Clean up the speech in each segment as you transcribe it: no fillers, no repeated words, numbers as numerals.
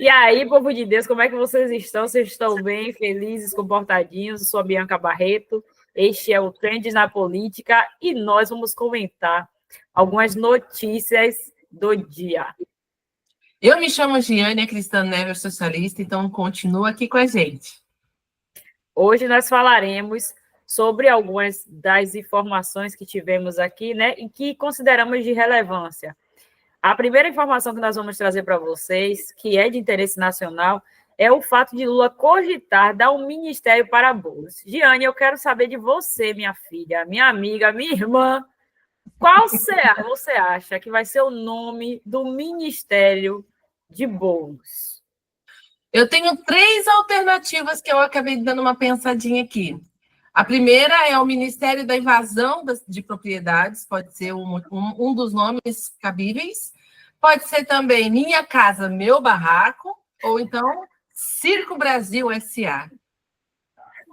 E aí, povo de Deus, como é que vocês estão? Vocês estão bem, felizes, comportadinhos? Eu sou a Bianca Barreto, este é o Trends na Política e nós vamos comentar algumas notícias do dia. Eu me chamo Giane, Cristã Neves, socialista, então continua aqui com a gente. Hoje nós falaremos sobre algumas das informações que tivemos aqui, né, e que consideramos de relevância. A primeira informação que nós vamos trazer para vocês, que é de interesse nacional, é o fato de Lula cogitar dar um ministério para Boulos. Giane, eu quero saber de você, minha filha, minha amiga, minha irmã. Qual você acha que vai ser o nome do ministério de Boulos? Eu tenho 3 alternativas que eu acabei dando uma pensadinha aqui. A primeira é o Ministério da Invasão de Propriedades, pode ser um dos nomes cabíveis. Pode ser também Minha Casa, Meu Barraco, ou então Circo Brasil S.A.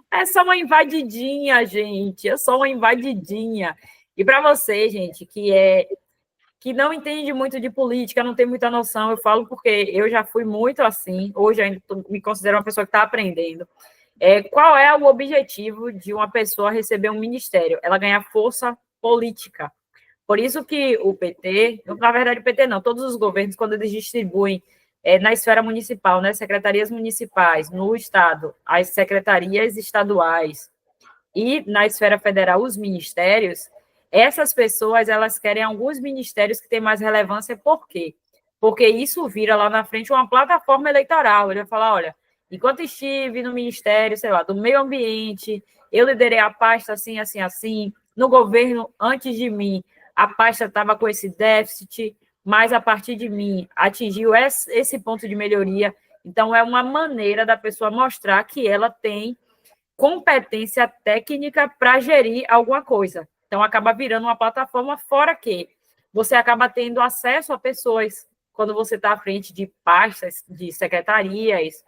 É só uma invadidinha, gente. É só uma invadidinha. E para você, gente, que não entende muito de política, não tem muita noção, eu falo porque eu já fui muito assim. Hoje ainda me considero uma pessoa que está aprendendo. Qual é o objetivo de uma pessoa receber um ministério? Ela ganhar força política. Por isso que o PT, na verdade o PT não, todos os governos, quando eles distribuem na esfera municipal, né, secretarias municipais, no estado, as secretarias estaduais e na esfera federal, os ministérios, essas pessoas, elas querem alguns ministérios que têm mais relevância, por quê? Porque isso vira lá na frente uma plataforma eleitoral, ele vai falar, olha, enquanto estive no ministério, sei lá, do meio ambiente, eu liderei a pasta assim, assim, assim, no governo antes de mim, a pasta estava com esse déficit, mas a partir de mim atingiu esse ponto de melhoria. Então, é uma maneira da pessoa mostrar que ela tem competência técnica para gerir alguma coisa. Então, acaba virando uma plataforma, fora que você acaba tendo acesso a pessoas quando você está à frente de pastas, de secretarias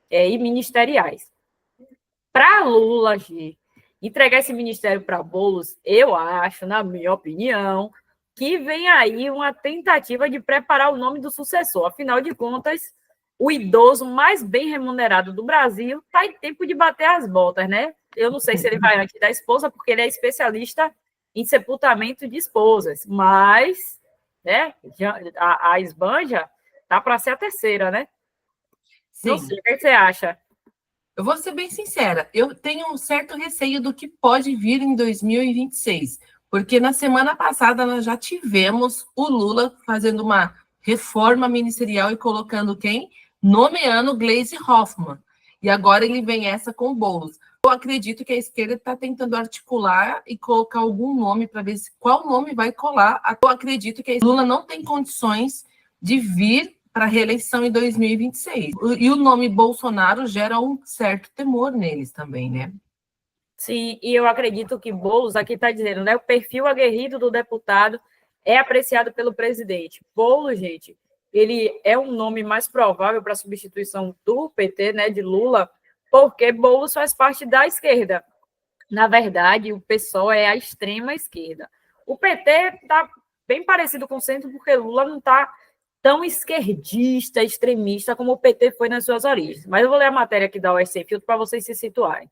e ministeriais. Para Lula, entregar esse ministério para Boulos, eu acho, na minha opinião, que vem aí uma tentativa de preparar o nome do sucessor. Afinal de contas, o idoso mais bem remunerado do Brasil está em tempo de bater as botas, né? Eu não sei se ele vai antes da esposa, porque ele é especialista em sepultamento de esposas, mas né, a esbanja tá para ser a terceira, né? Sim. Não sei, o que você acha? Eu vou ser bem sincera, eu tenho um certo receio do que pode vir em 2026, porque na semana passada nós já tivemos o Lula fazendo uma reforma ministerial e colocando quem? Nomeando Gleisi Hoffmann. E agora ele vem essa com Boulos. Eu acredito que a esquerda está tentando articular e colocar algum nome para ver qual nome vai colar. Eu acredito que a Lula não tem condições de vir para a reeleição em 2026. E o nome Bolsonaro gera um certo temor neles também, né? Sim, e eu acredito que Boulos, aqui está dizendo, né? O perfil aguerrido do deputado é apreciado pelo presidente. Boulos, gente, ele é um nome mais provável para a substituição do PT, né, de Lula, porque Boulos faz parte da esquerda. Na verdade, o PSOL é a extrema esquerda. O PT está bem parecido com o centro, porque Lula não está tão esquerdista, extremista como o PT foi nas suas origens. Mas eu vou ler a matéria aqui da OSC Filtro para vocês se situarem.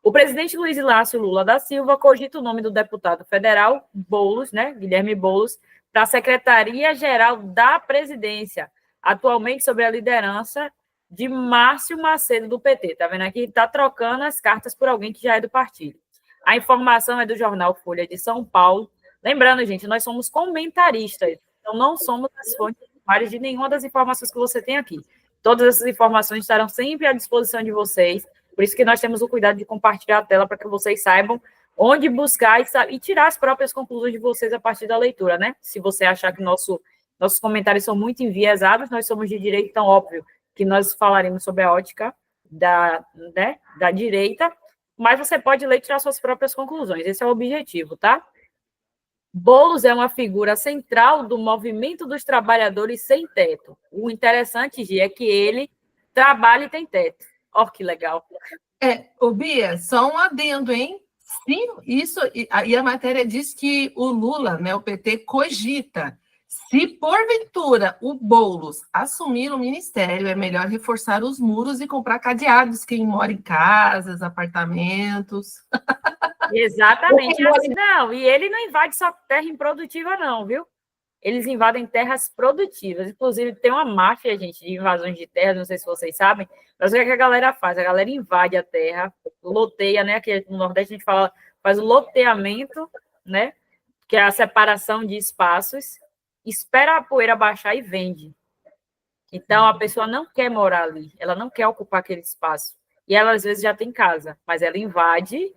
O presidente Luiz Inácio Lula da Silva cogita o nome do deputado federal Boulos, né, Guilherme Boulos, para a Secretaria-Geral da Presidência, atualmente sob a liderança de Márcio Macedo, do PT. Tá vendo aqui? Está trocando as cartas por alguém que já é do partido. A informação é do jornal Folha de São Paulo. Lembrando, gente, nós somos comentaristas, então não somos as fontes primárias de nenhuma das informações que você tem aqui. Todas essas informações estarão sempre à disposição de vocês, por isso que nós temos o cuidado de compartilhar a tela para que vocês saibam onde buscar e tirar as próprias conclusões de vocês a partir da leitura, né? Se você achar que nossos comentários são muito enviesados, nós somos de direita, então óbvio que nós falaremos sobre a ótica da direita, mas você pode ler e tirar suas próprias conclusões. Esse é o objetivo, tá? Boulos é uma figura central do movimento dos trabalhadores sem teto. O interessante, Gi, é que ele trabalha e tem teto. Ó, que legal. Ô Bia, só um adendo, hein? Sim, isso, e a matéria diz que o Lula, né, o PT, cogita Se porventura o Boulos assumir o ministério, é melhor reforçar os muros e comprar cadeados, quem mora em casas, apartamentos. Exatamente assim. Não, e ele não invade só terra improdutiva, não, viu? Eles invadem terras produtivas. Inclusive, tem uma máfia, gente, de invasões de terras, não sei se vocês sabem, mas o que, é que a galera faz? A galera invade a terra, loteia, né? Aqui no Nordeste a gente fala, faz o loteamento, né? Que é a separação de espaços, espera a poeira baixar e vende. Então, a pessoa não quer morar ali, ela não quer ocupar aquele espaço. E ela, às vezes, já tem casa, mas ela invade,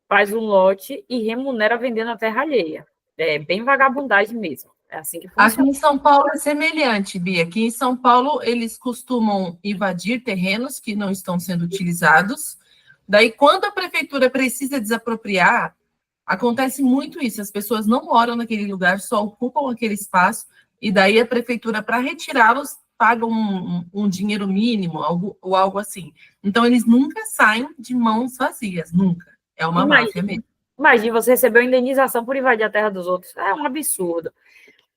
faz um lote e remunera vendendo a terra alheia. É bem vagabundagem mesmo. É assim que Aqui funciona. em São Paulo é semelhante, Bia. Aqui em São Paulo, eles costumam invadir terrenos que não estão sendo utilizados. Daí, quando a prefeitura precisa desapropriar, acontece muito isso. As pessoas não moram naquele lugar, só ocupam aquele espaço, e daí a prefeitura, para retirá-los, paga um dinheiro mínimo, ou algo assim. Então, eles nunca saem de mãos vazias, nunca. É uma máfia mesmo. Imagina, você recebeu indenização por invadir a terra dos outros. É um absurdo.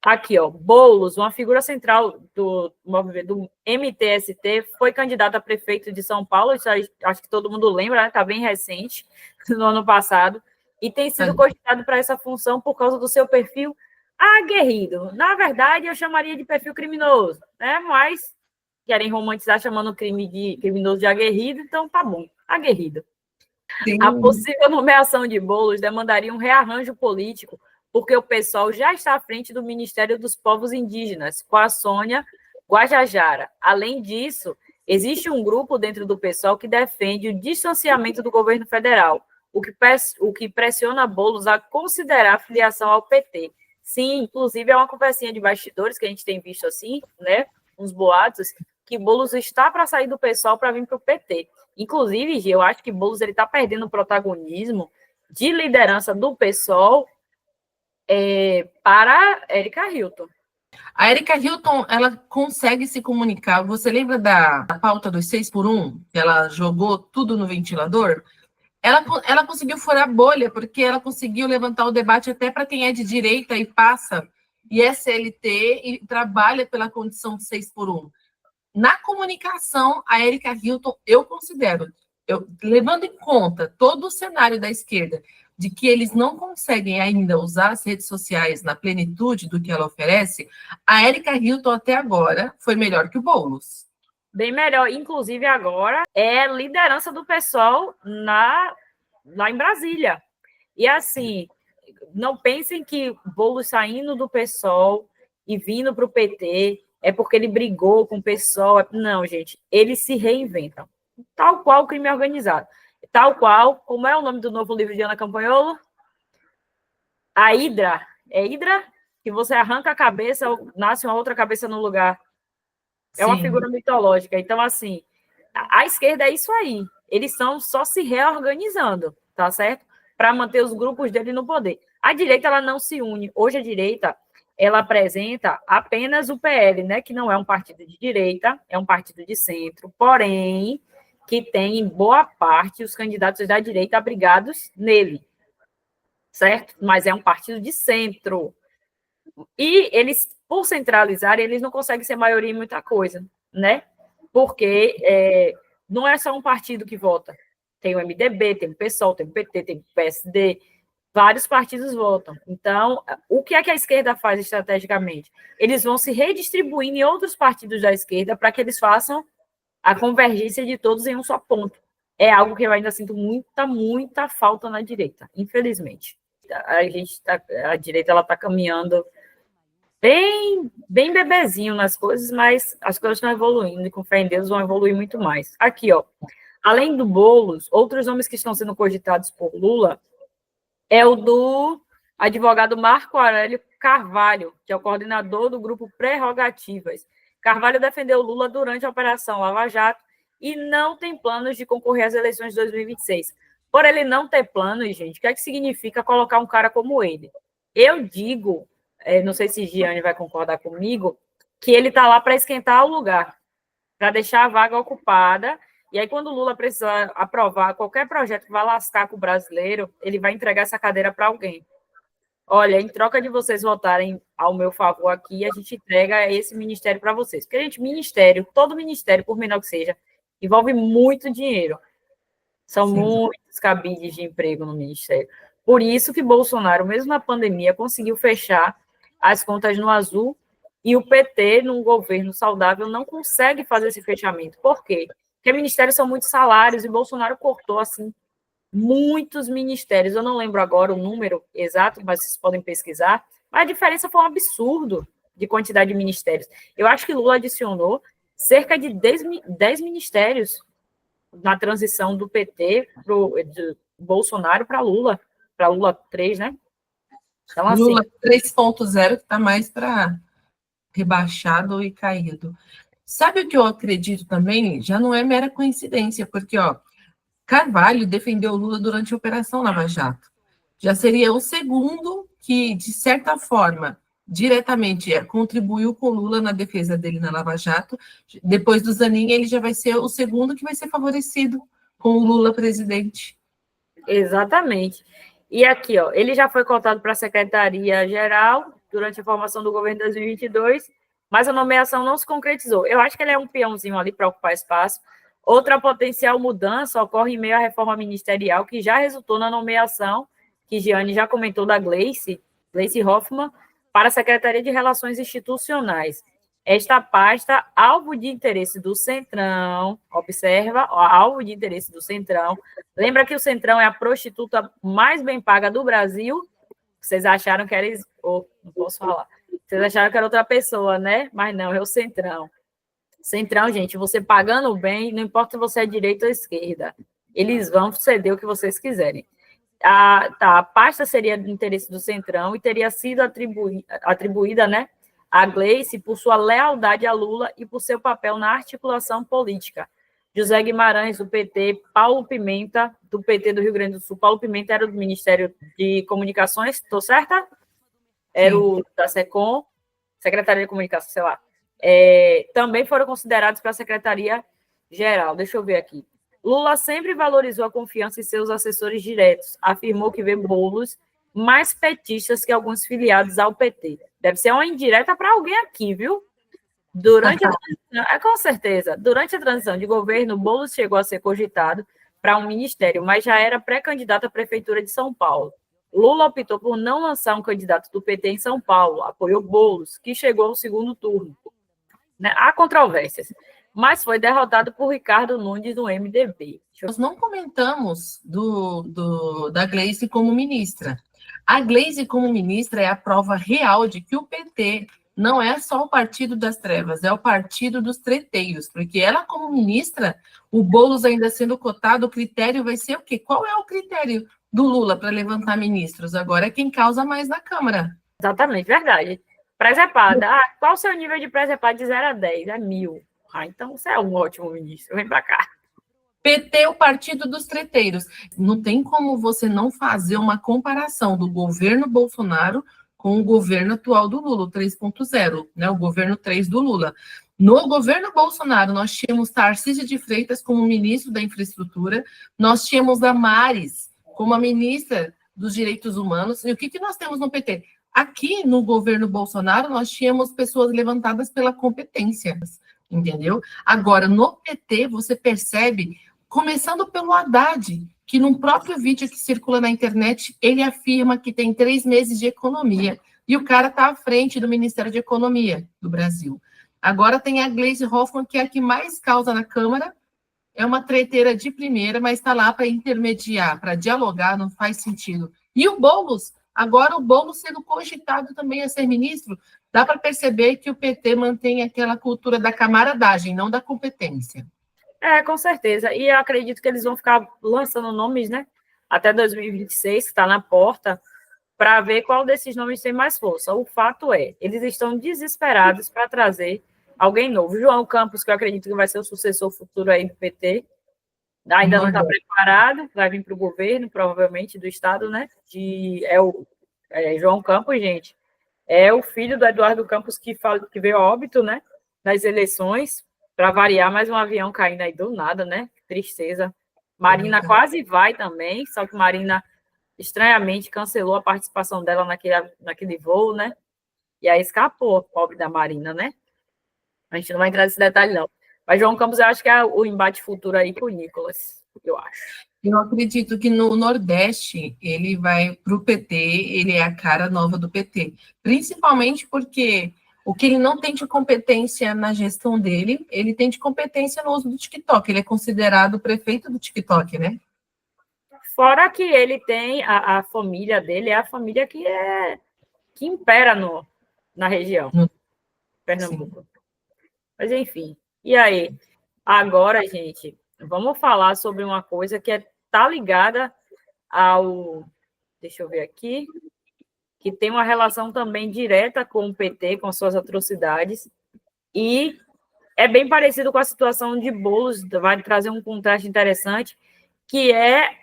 Aqui, ó, Boulos, uma figura central do MTST, foi candidato a prefeito de São Paulo, isso aí, acho que todo mundo lembra, né? Está bem recente, no ano passado, e tem sido cogitado para essa função por causa do seu perfil aguerrido. Na verdade, eu chamaria de perfil criminoso, né? Mas querem romantizar chamando o crime de criminoso de aguerrido, então tá bom, aguerrido. Sim. A possível nomeação de Boulos demandaria um rearranjo político, porque o pessoal já está à frente do Ministério dos Povos Indígenas, com a Sônia Guajajara. Além disso, existe um grupo dentro do pessoal que defende o distanciamento do governo federal, o que pressiona Boulos a considerar a filiação ao PT. Sim, inclusive é uma conversinha de bastidores que a gente tem visto assim, né? Uns boatos, que Boulos está para sair do pessoal para vir para o PT. Inclusive, eu acho que Boulos está perdendo o protagonismo de liderança do PSOL para Érica Hilton. A Érica Hilton, ela consegue se comunicar. Você lembra da pauta dos 6x1? Que ela jogou tudo no ventilador? Ela conseguiu furar bolha, porque ela conseguiu levantar o debate até para quem é de direita e passa, e é CLT, e trabalha pela condição de 6x1. Na comunicação, a Érica Hilton, eu considero, levando em conta todo o cenário da esquerda, de que eles não conseguem ainda usar as redes sociais na plenitude do que ela oferece, a Érica Hilton até agora foi melhor que o Boulos. Bem melhor. Inclusive, agora é liderança do pessoal lá em Brasília. E assim, não pensem que Boulos saindo do PSOL e vindo para o PT é porque ele brigou com o PSOL. Não, gente, eles se reinventam. Tal qual o crime organizado. Tal qual, como é o nome do novo livro de Ana Campanholo? A Hidra. É Hidra? Que você arranca a cabeça, nasce uma outra cabeça no lugar. É uma figura mitológica. Então, assim, a esquerda é isso aí. Eles estão só se reorganizando, tá certo? Para manter os grupos dele no poder. A direita, ela não se une. Hoje, a direita, ela apresenta apenas o PL, né? Que não é um partido de direita, é um partido de centro, porém, que tem, em boa parte, os candidatos da direita abrigados nele, certo? Mas é um partido de centro. E eles, por centralizar, eles não conseguem ser maioria em muita coisa, né? Porque não é só um partido que vota. Tem o MDB, tem o PSOL, tem o PT, tem o PSD, vários partidos votam. Então, o que é que a esquerda faz estrategicamente? Eles vão se redistribuindo em outros partidos da esquerda para que eles façam a convergência de todos em um só ponto. É algo que eu ainda sinto muita falta na direita, infelizmente. A direita ela está caminhando bem bebezinho nas coisas, mas as coisas estão evoluindo e com fé em Deus vão evoluir muito mais. Aqui, ó, além do Boulos, outros nomes que estão sendo cogitados por Lula é o do advogado Marco Aurélio Carvalho, que é o coordenador do grupo Prerrogativas. Carvalho defendeu Lula durante a Operação Lava Jato e não tem planos de concorrer às eleições de 2026. Por ele não ter planos, gente, o que é que significa colocar um cara como ele? Eu digo, não sei se Giane vai concordar comigo, que ele está lá para esquentar o lugar, para deixar a vaga ocupada. E aí, quando o Lula precisar aprovar qualquer projeto que vai lascar com o brasileiro, ele vai entregar essa cadeira para alguém. olha, em troca de vocês votarem ao meu favor aqui, a gente entrega esse ministério para vocês. Porque, gente, ministério, todo ministério, por menor que seja, envolve muito dinheiro. São Sim. muitos cabides de emprego no ministério. Por isso que Bolsonaro, mesmo na pandemia, conseguiu fechar as contas no azul e o PT, num governo saudável, não consegue fazer esse fechamento. Por quê? Porque ministérios são muitos salários e Bolsonaro cortou, assim, muitos ministérios. Eu não lembro agora o número exato, mas vocês podem pesquisar. Mas a diferença foi um absurdo de quantidade de ministérios. Eu acho que Lula adicionou cerca de 10 ministérios na transição do PT de Bolsonaro para Lula 3, né? Então, assim, Lula 3.0, que está mais para rebaixado e caído. Sabe o que eu acredito também? Já não é mera coincidência, porque Carvalho defendeu Lula durante a Operação Lava Jato. Já seria o segundo que, de certa forma, diretamente contribuiu com Lula na defesa dele na Lava Jato. Depois do Zanin, ele já vai ser o segundo que vai ser favorecido com o Lula presidente. Exatamente. E aqui, ele já foi cotado para a Secretaria-Geral durante a formação do governo de 2022, mas a nomeação não se concretizou. Eu acho que ele é um peãozinho ali para ocupar espaço. Outra potencial mudança ocorre em meio à reforma ministerial, que já resultou na nomeação, que Giane já comentou, da Gleice Hoffmann, para a Secretaria de Relações Institucionais. Esta pasta, alvo de interesse do Centrão, observa, alvo de interesse do Centrão. Lembra que o Centrão é a prostituta mais bem paga do Brasil? Vocês acharam que era... não posso falar. Vocês acharam que era outra pessoa, né? Mas não, é o Centrão. Centrão, gente, você pagando bem, não importa se você é direita ou esquerda, eles vão ceder o que vocês quiserem. A pasta seria do interesse do Centrão e teria sido atribuída, né, a Gleice por sua lealdade a Lula e por seu papel na articulação política. José Guimarães, do PT, Paulo Pimenta, do PT do Rio Grande do Sul. Paulo Pimenta era do Ministério de Comunicações, estou certa? Era o da SECOM, Secretaria de Comunicação, sei lá. Também foram considerados para a Secretaria-Geral. Deixa eu ver aqui. Lula sempre valorizou a confiança em seus assessores diretos. Afirmou que vê bolos mais petistas que alguns filiados ao PT. Deve ser uma indireta para alguém aqui, viu? Durante a transição, com certeza, durante a transição de governo, Boulos chegou a ser cogitado para um ministério, mas já era pré-candidato à Prefeitura de São Paulo. Lula optou por não lançar um candidato do PT em São Paulo, apoiou Boulos, que chegou ao segundo turno. Há controvérsias, mas foi derrotado por Ricardo Nunes, do MDB. Nós não comentamos da Gleice como ministra. A Gleice como ministra é a prova real de que o PT não é só o partido das trevas, é o partido dos treteiros, porque ela como ministra, o Boulos ainda sendo cotado, o critério vai ser o quê? Qual é o critério do Lula para levantar ministros? Agora é quem causa mais na Câmara. Exatamente, verdade. Presepada. Qual o seu nível de presepada de 0 a 10? É 1000. Então você é um ótimo ministro. Vem para cá. PT, o partido dos treteiros. Não tem como você não fazer uma comparação do governo Bolsonaro com o governo atual do Lula, o 3.0, né? O governo 3 do Lula. No governo Bolsonaro, nós tínhamos Tarcísio de Freitas como ministro da Infraestrutura, nós tínhamos Damares como a ministra dos Direitos Humanos. E o que nós temos no PT? Aqui, no governo Bolsonaro, nós tínhamos pessoas levantadas pela competência, entendeu? Agora, no PT, você percebe, começando pelo Haddad, que num próprio vídeo que circula na internet, ele afirma que tem 3 meses de economia, e o cara está à frente do Ministério de Economia do Brasil. Agora tem a Gleice Hoffmann, que é a que mais causa na Câmara, é uma treteira de primeira, mas está lá para intermediar, para dialogar, não faz sentido. E o Boulos, agora o Boulos sendo cogitado também a ser ministro, dá para perceber que o PT mantém aquela cultura da camaradagem, não da competência. Com certeza. E eu acredito que eles vão ficar lançando nomes, né? Até 2026, que está na porta, para ver qual desses nomes tem mais força. O fato é, eles estão desesperados para trazer alguém novo. João Campos, que eu acredito que vai ser o sucessor futuro aí do PT, ainda não está preparado, vai vir para o governo, provavelmente, do Estado, né? João Campos, gente, é o filho do Eduardo Campos que veio a óbito, né? Nas eleições, para variar, mais um avião caindo aí do nada, né? Tristeza. Marina quase vai também, só que Marina estranhamente cancelou a participação dela naquele voo, né? E aí escapou, pobre da Marina, né? A gente não vai entrar nesse detalhe, não. Mas João Campos, eu acho que é o embate futuro aí com o Nicolas, eu acho. Eu acredito que no Nordeste ele vai para o PT, ele é a cara nova do PT. Principalmente porque o que ele não tem de competência na gestão dele, ele tem de competência no uso do TikTok. Ele é considerado o prefeito do TikTok, né? Fora que ele tem a família dele, é a família que impera na região, Pernambuco. Sim. Mas, enfim. E aí? Agora, gente, vamos falar sobre uma coisa que está ligada ao... Deixa eu ver aqui. Que tem uma relação também direta com o PT, com suas atrocidades. E é bem parecido com a situação de Boulos, vai trazer um contraste interessante, que é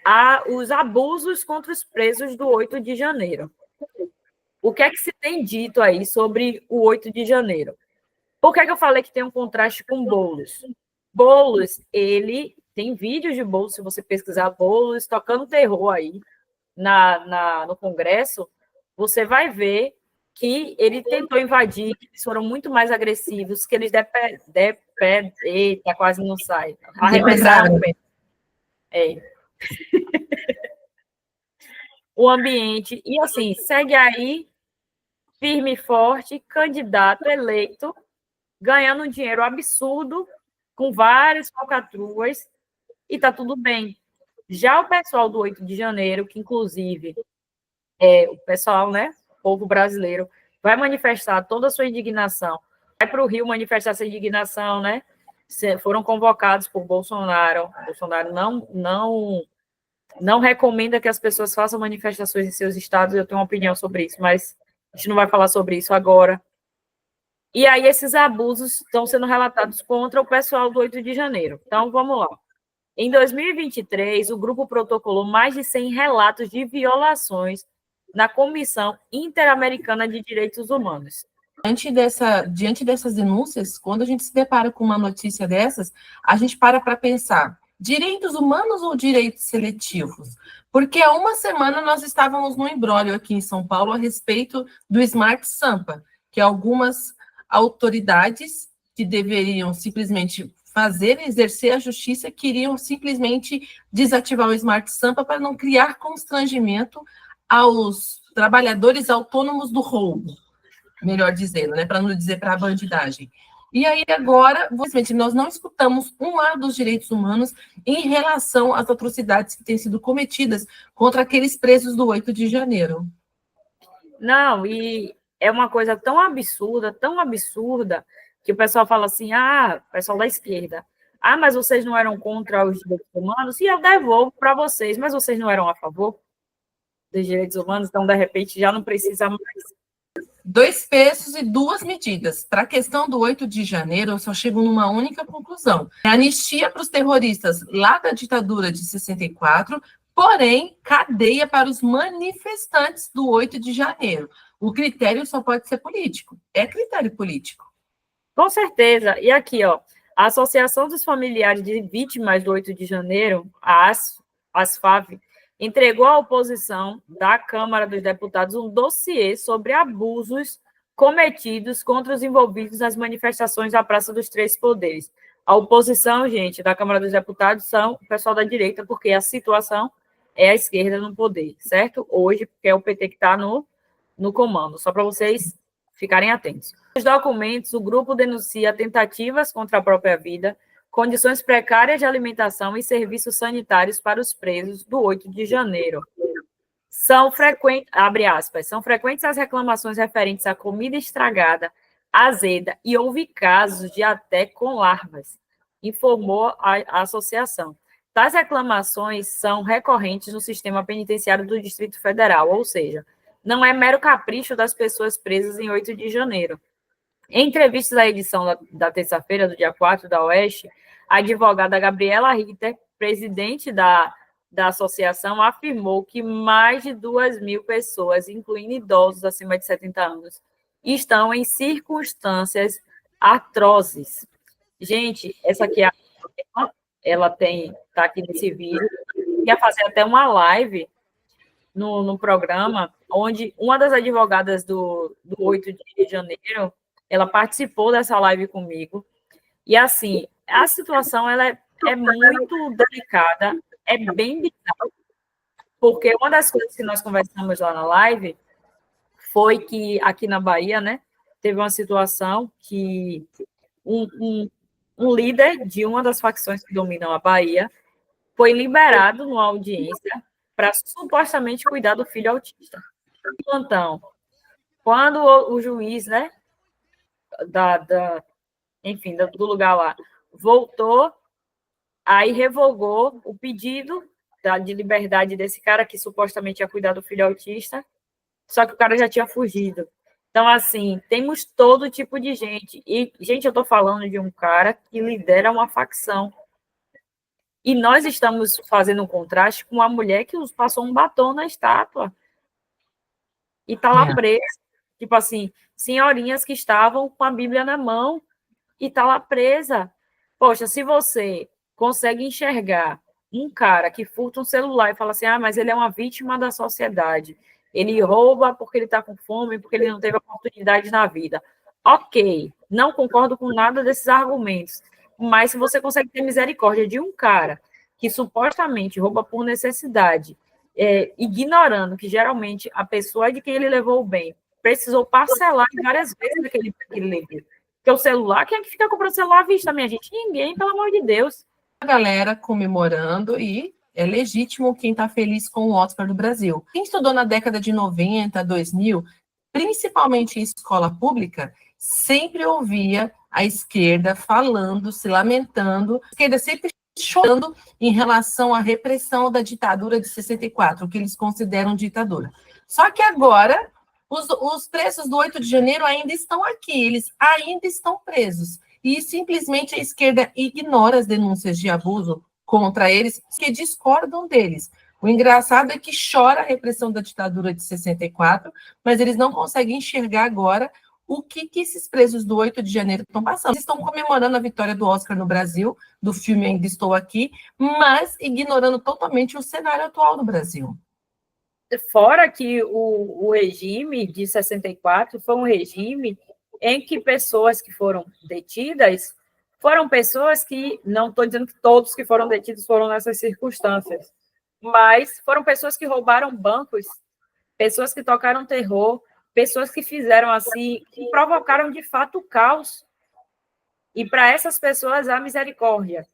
os abusos contra os presos do 8 de janeiro. O que é que se tem dito aí sobre o 8 de janeiro? Por que eu falei que tem um contraste com Boulos? Boulos, ele tem vídeos de Boulos, se você pesquisar Boulos, tocando terror aí no Congresso, você vai ver que ele tentou invadir, que eles foram muito mais agressivos, que eles eita, quase não sai. Arremessaram. O ambiente. E assim, segue aí, firme e forte, candidato eleito, ganhando um dinheiro absurdo, com várias falcatruas, e tá tudo bem. Já o pessoal do 8 de janeiro, que inclusive o pessoal, né, o povo brasileiro, vai manifestar toda a sua indignação, vai para o Rio manifestar essa indignação, né? Foram convocados por Bolsonaro. Bolsonaro não recomenda que as pessoas façam manifestações em seus estados, eu tenho uma opinião sobre isso, mas a gente não vai falar sobre isso agora. E aí esses abusos estão sendo relatados contra o pessoal do 8 de janeiro. Então, vamos lá. Em 2023, o grupo protocolou mais de 100 relatos de violações na Comissão Interamericana de Direitos Humanos. Diante dessas denúncias, quando a gente se depara com uma notícia dessas, a gente para pensar, direitos humanos ou direitos seletivos? Porque há uma semana nós estávamos no imbróglio aqui em São Paulo a respeito do Smart Sampa, que algumas autoridades que deveriam simplesmente exercer a justiça, queriam simplesmente desativar o Smart Sampa para não criar constrangimento aos trabalhadores autônomos do roubo, melhor dizendo, né, para não dizer para a bandidagem. E aí agora, nós não escutamos um lado dos direitos humanos em relação às atrocidades que têm sido cometidas contra aqueles presos do 8 de janeiro. Não, e é uma coisa tão absurda, que o pessoal fala assim, o pessoal da esquerda, mas vocês não eram contra os direitos humanos? E eu devolvo para vocês, mas vocês não eram a favor dos direitos humanos? Então, de repente, já não precisa mais. 2 pesos e 2 medidas. Para a questão do 8 de janeiro, eu só chego numa única conclusão. Anistia para os terroristas lá da ditadura de 64, porém, cadeia para os manifestantes do 8 de janeiro. O critério só pode ser político. É critério político. Com certeza. E aqui, ó, a Associação dos Familiares de Vítimas do 8 de janeiro, a ASFAV, entregou à oposição da Câmara dos Deputados um dossiê sobre abusos cometidos contra os envolvidos nas manifestações da Praça dos Três Poderes. A oposição, gente, da Câmara dos Deputados são o pessoal da direita, porque a situação é a esquerda no poder, certo? Hoje, porque é o PT que está no comando, só para vocês ficarem atentos. Nos documentos, o grupo denuncia tentativas contra a própria vida, condições precárias de alimentação e serviços sanitários para os presos do 8 de janeiro. São frequentes, abre aspas, são frequentes as reclamações referentes à comida estragada, azeda, e houve casos de até com larvas, informou a associação. Tais reclamações são recorrentes no sistema penitenciário do Distrito Federal, ou seja, não é mero capricho das pessoas presas em 8 de janeiro. Em entrevistas à edição da terça-feira, do dia 4 da Oeste, a advogada Gabriela Ritter, presidente da associação, afirmou que mais de 2.000 pessoas, incluindo idosos acima de 70 anos, estão em circunstâncias atrozes. Gente, essa aqui ela está aqui nesse vídeo, ia fazer até uma live no programa, onde uma das advogadas do 8 de janeiro, ela participou dessa live comigo. E, assim, a situação ela é muito delicada, é bem bizarra, porque uma das coisas que nós conversamos lá na live foi que, aqui na Bahia, né, teve uma situação que um líder de uma das facções que dominam a Bahia foi liberado numa audiência para supostamente cuidar do filho autista. Então, quando o juiz, né, enfim, do lugar lá, voltou, aí revogou o pedido de liberdade desse cara que supostamente ia cuidar do filho autista, só que o cara já tinha fugido. Então, assim, temos todo tipo de gente. E, gente, eu estou falando de um cara que lidera uma facção. E nós estamos fazendo um contraste com uma mulher que passou um batom na estátua e está lá presa. Tipo assim, senhorinhas que estavam com a Bíblia na mão e está lá presa. Poxa, se você consegue enxergar um cara que furta um celular e fala assim, mas ele é uma vítima da sociedade, ele rouba porque ele está com fome, porque ele não teve oportunidade na vida. Ok, não concordo com nada desses argumentos, mas se você consegue ter misericórdia de um cara que supostamente rouba por necessidade, ignorando que geralmente a pessoa de quem ele levou o bem precisou parcelar várias vezes aquele que ele levou. Porque o celular, quem é que fica comprando celular à vista, minha gente? Ninguém, pelo amor de Deus. A galera comemorando e é legítimo quem está feliz com o Oscar do Brasil. Quem estudou na década de 90, 2000, principalmente em escola pública, sempre ouvia a esquerda falando, se lamentando, a esquerda sempre chorando em relação à repressão da ditadura de 64, o que eles consideram ditadura. Só que agora, os presos do 8 de janeiro ainda estão aqui, eles ainda estão presos. E simplesmente a esquerda ignora as denúncias de abuso contra eles, que discordam deles. O engraçado é que chora a repressão da ditadura de 64, mas eles não conseguem enxergar agora o que esses presos do 8 de janeiro estão passando. Eles estão comemorando a vitória do Oscar no Brasil, do filme Ainda Estou Aqui, mas ignorando totalmente o cenário atual do Brasil. Fora que o regime de 64 foi um regime em que pessoas que foram detidas foram pessoas que, não estou dizendo que todos que foram detidos foram nessas circunstâncias, mas foram pessoas que roubaram bancos, pessoas que tocaram terror, pessoas que fizeram assim, que provocaram de fato o caos. E para essas pessoas há misericórdia,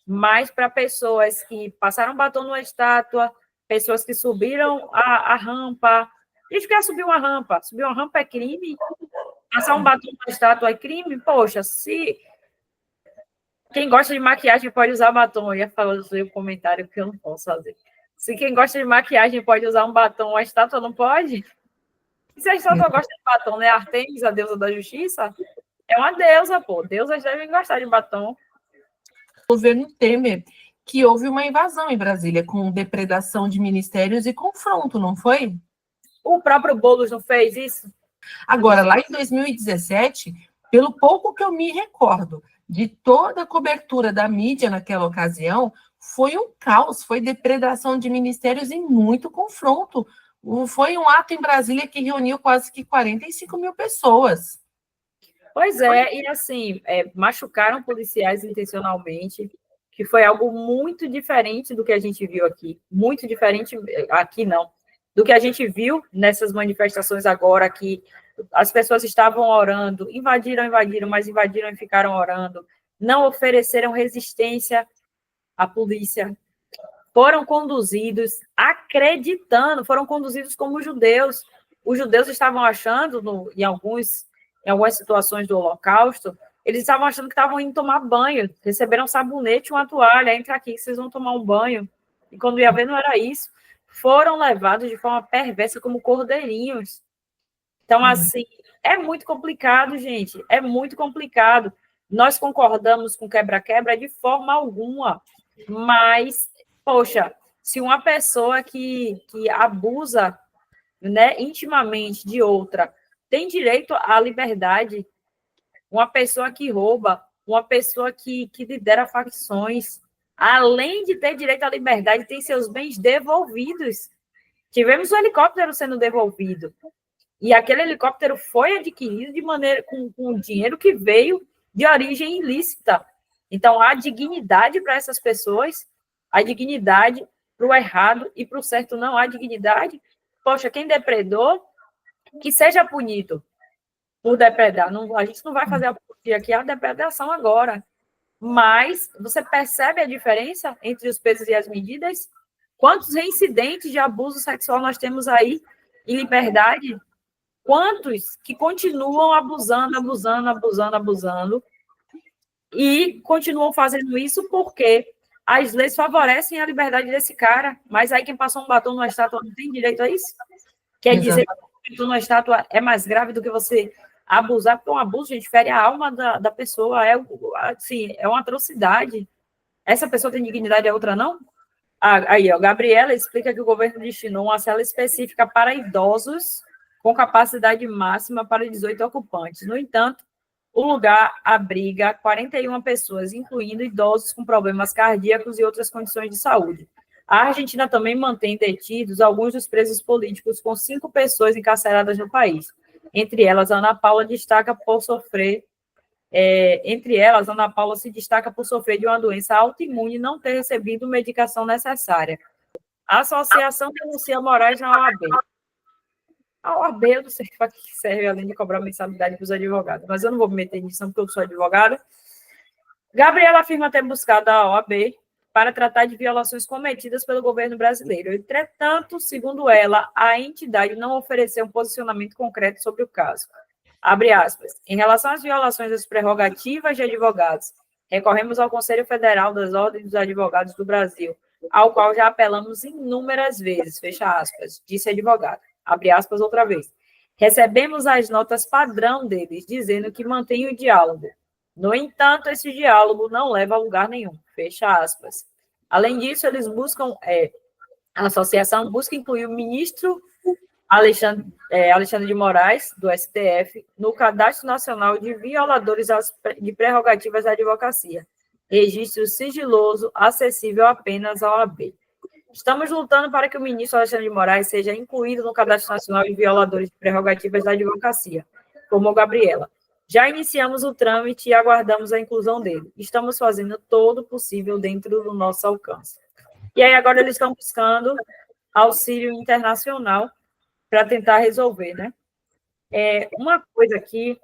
mas para pessoas que passaram batom numa estátua, pessoas que subiram a rampa. A gente quer subir uma rampa. Subir uma rampa é crime? Passar um batom na estátua é crime? Poxa, se quem gosta de maquiagem pode usar batom. Eu ia falar o comentário que eu não posso fazer. Se quem gosta de maquiagem pode usar um batom, a estátua não pode? E se a estátua gosta de batom, né? Artemis, a deusa da justiça, é uma deusa, pô. Deusas devem gostar de batom. O governo Temer, que houve uma invasão em Brasília, com depredação de ministérios e confronto, não foi? O próprio Boulos não fez isso? Agora, lá em 2017, pelo pouco que eu me recordo de toda a cobertura da mídia naquela ocasião, foi um caos, foi depredação de ministérios e muito confronto. Foi um ato em Brasília que reuniu quase que 45 mil pessoas. Pois é, e assim, machucaram policiais intencionalmente, que foi algo muito diferente do que a gente viu aqui. Muito diferente, aqui não, do que a gente viu nessas manifestações agora, que as pessoas estavam orando, invadiram, mas invadiram e ficaram orando, não ofereceram resistência à polícia, foram conduzidos acreditando, foram conduzidos como judeus. Os judeus estavam achando, em algumas situações do Holocausto, eles estavam achando que estavam indo tomar banho, receberam um sabonete e uma toalha, entra aqui que vocês vão tomar um banho. E quando ia ver, não era isso. Foram levados de forma perversa como cordeirinhos. Então, assim, é muito complicado, gente, é muito complicado. Nós concordamos com quebra-quebra de forma alguma, mas, poxa, se uma pessoa que abusa, né, intimamente de outra tem direito à liberdade, uma pessoa que rouba, uma pessoa que lidera facções, além de ter direito à liberdade, tem seus bens devolvidos. Tivemos o helicóptero sendo devolvido. E aquele helicóptero foi adquirido de maneira com dinheiro que veio de origem ilícita. Então, há dignidade para essas pessoas, há dignidade para o errado e para o certo não há dignidade. Poxa, quem depredou, que seja punido por depredar. Não, a gente não vai fazer aqui a depredação agora. Mas você percebe a diferença entre os pesos e as medidas? Quantos reincidentes de abuso sexual nós temos aí em liberdade? Quantos que continuam abusando e continuam fazendo isso porque as leis favorecem a liberdade desse cara, mas aí quem passou um batom numa estátua não tem direito a isso? Quer dizer que um batom numa estátua é mais grave do que você abusar, porque um abuso, gente, fere a alma da pessoa, assim, é uma atrocidade. Essa pessoa tem dignidade, a outra não? Aí, ó, Gabriela explica que o governo destinou uma cela específica para idosos com capacidade máxima para 18 ocupantes. No entanto, o lugar abriga 41 pessoas, incluindo idosos com problemas cardíacos e outras condições de saúde. A Argentina também mantém detidos alguns dos presos políticos, com 5 pessoas encarceradas no país. Entre elas, Ana Paula se destaca por sofrer de uma doença autoimune e não ter recebido medicação necessária. A associação denuncia Moraes na OAB. A OAB, eu não sei para que serve, além de cobrar mensalidade para os advogados, mas eu não vou me meter nisso, porque eu sou advogada. Gabriela afirma ter buscado a OAB para tratar de violações cometidas pelo governo brasileiro. Entretanto, segundo ela, a entidade não ofereceu um posicionamento concreto sobre o caso. Abre aspas. Em relação às violações das prerrogativas de advogados, recorremos ao Conselho Federal das Ordens dos Advogados do Brasil, ao qual já apelamos inúmeras vezes, fecha aspas, disse advogado. Abre aspas outra vez. Recebemos as notas padrão deles, dizendo que mantém o diálogo. No entanto, esse diálogo não leva a lugar nenhum. Fecha aspas. Além disso, eles buscam, a associação busca incluir o ministro Alexandre de Moraes, do STF, no Cadastro Nacional de Violadores de Prerrogativas da Advocacia. Registro sigiloso, acessível apenas à OAB. Estamos lutando para que o ministro Alexandre de Moraes seja incluído no Cadastro Nacional de Violadores de Prerrogativas da Advocacia, como Gabriela. Já iniciamos o trâmite e aguardamos a inclusão dele. Estamos fazendo todo o possível dentro do nosso alcance. E aí agora eles estão buscando auxílio internacional para tentar resolver, né? Uma coisa aqui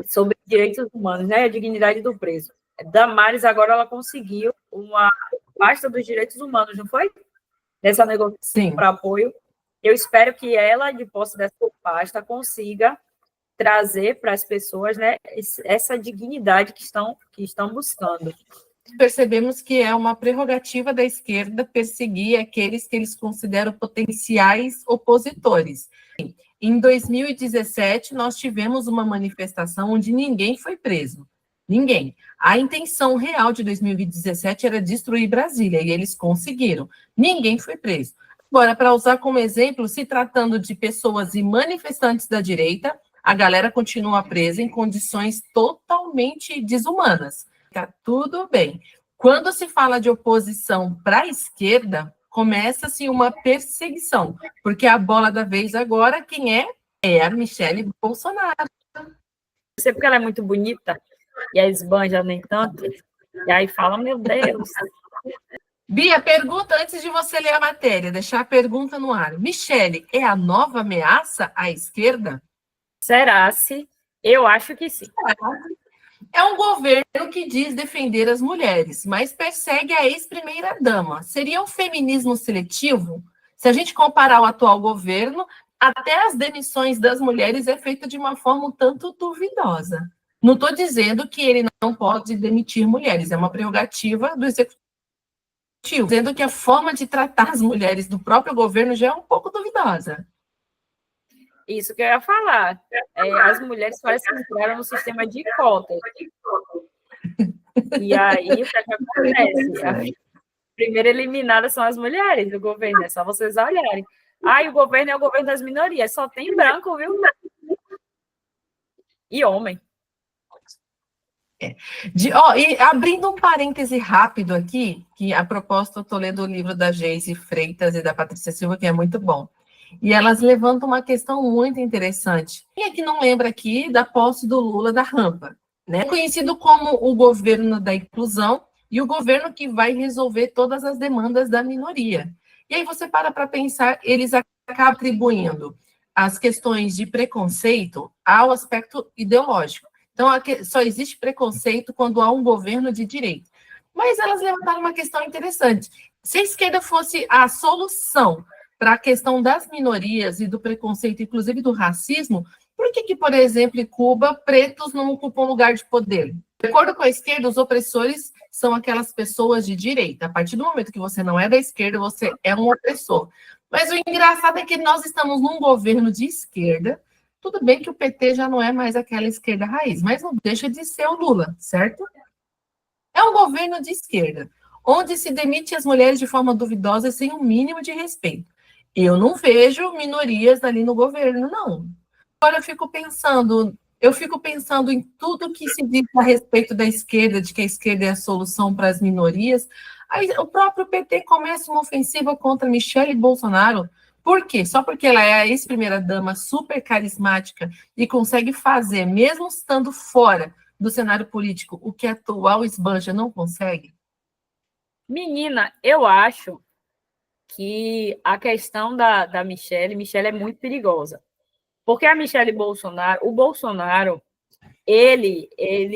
sobre direitos humanos, né? A dignidade do preso. Damares agora ela conseguiu uma pasta dos direitos humanos, não foi? Nessa negociação para apoio. Eu espero que ela, de posse dessa pasta, consiga trazer para as pessoas, né, essa dignidade que estão buscando. Percebemos que é uma prerrogativa da esquerda perseguir aqueles que eles consideram potenciais opositores. Em 2017, nós tivemos uma manifestação onde ninguém foi preso. Ninguém. A intenção real de 2017 era destruir Brasília, e eles conseguiram. Ninguém foi preso. Agora, para usar como exemplo, se tratando de pessoas e manifestantes da direita, a galera continua presa em condições totalmente desumanas. Tá tudo bem. Quando se fala de oposição para a esquerda, começa-se uma perseguição, porque a bola da vez agora, quem é? É a Michelle Bolsonaro. Eu sei porque ela é muito bonita, e a esbanja nem tanto, e aí fala, meu Deus. Bia, pergunta antes de você ler a matéria, deixar a pergunta no ar. Michelle, é a nova ameaça à esquerda? Será-se? Eu acho que sim. É um governo que diz defender as mulheres, mas persegue a ex-primeira-dama. Seria um feminismo seletivo? Se a gente comparar o atual governo, até as demissões das mulheres é feita de uma forma um tanto duvidosa. Não estou dizendo que ele não pode demitir mulheres, é uma prerrogativa do executivo. Dizendo que a forma de tratar as mulheres do próprio governo já é um pouco duvidosa. Isso que eu ia falar. As mulheres parecem que entraram no sistema de cotas. E aí, o que acontece? A primeira eliminada são as mulheres do governo, é só vocês olharem. O governo é o governo das minorias, só tem branco, viu? E homem. E abrindo um parêntese rápido aqui, que a propósito eu estou lendo o livro da Geise Freitas e da Patrícia Silva, que é muito bom. E elas levantam uma questão muito interessante. Quem é que não lembra aqui da posse do Lula da rampa? Né? Conhecido como o governo da inclusão e o governo que vai resolver todas as demandas da minoria. E aí você para pensar, eles acabam atribuindo as questões de preconceito ao aspecto ideológico. Então, só existe preconceito quando há um governo de direita. Mas elas levantaram uma questão interessante. Se a esquerda fosse a solução para a questão das minorias e do preconceito, inclusive do racismo, por que, por exemplo, em Cuba, pretos não ocupam lugar de poder? De acordo com a esquerda, os opressores são aquelas pessoas de direita. A partir do momento que você não é da esquerda, você é um opressor. Mas o engraçado é que nós estamos num governo de esquerda. Tudo bem que o PT já não é mais aquela esquerda raiz, mas não deixa de ser o Lula, certo? É um governo de esquerda, onde se demite as mulheres de forma duvidosa sem um mínimo de respeito. Eu não vejo minorias ali no governo, não. Agora eu fico pensando em tudo que se diz a respeito da esquerda, de que a esquerda é a solução para as minorias. Aí o próprio PT começa uma ofensiva contra Michele Bolsonaro. Por quê? Só porque ela é a ex-primeira-dama super carismática e consegue fazer, mesmo estando fora do cenário político, o que a atual esbanja não consegue? Menina, eu acho que a questão da Michele é muito perigosa. Porque a Michele Bolsonaro, o Bolsonaro, ele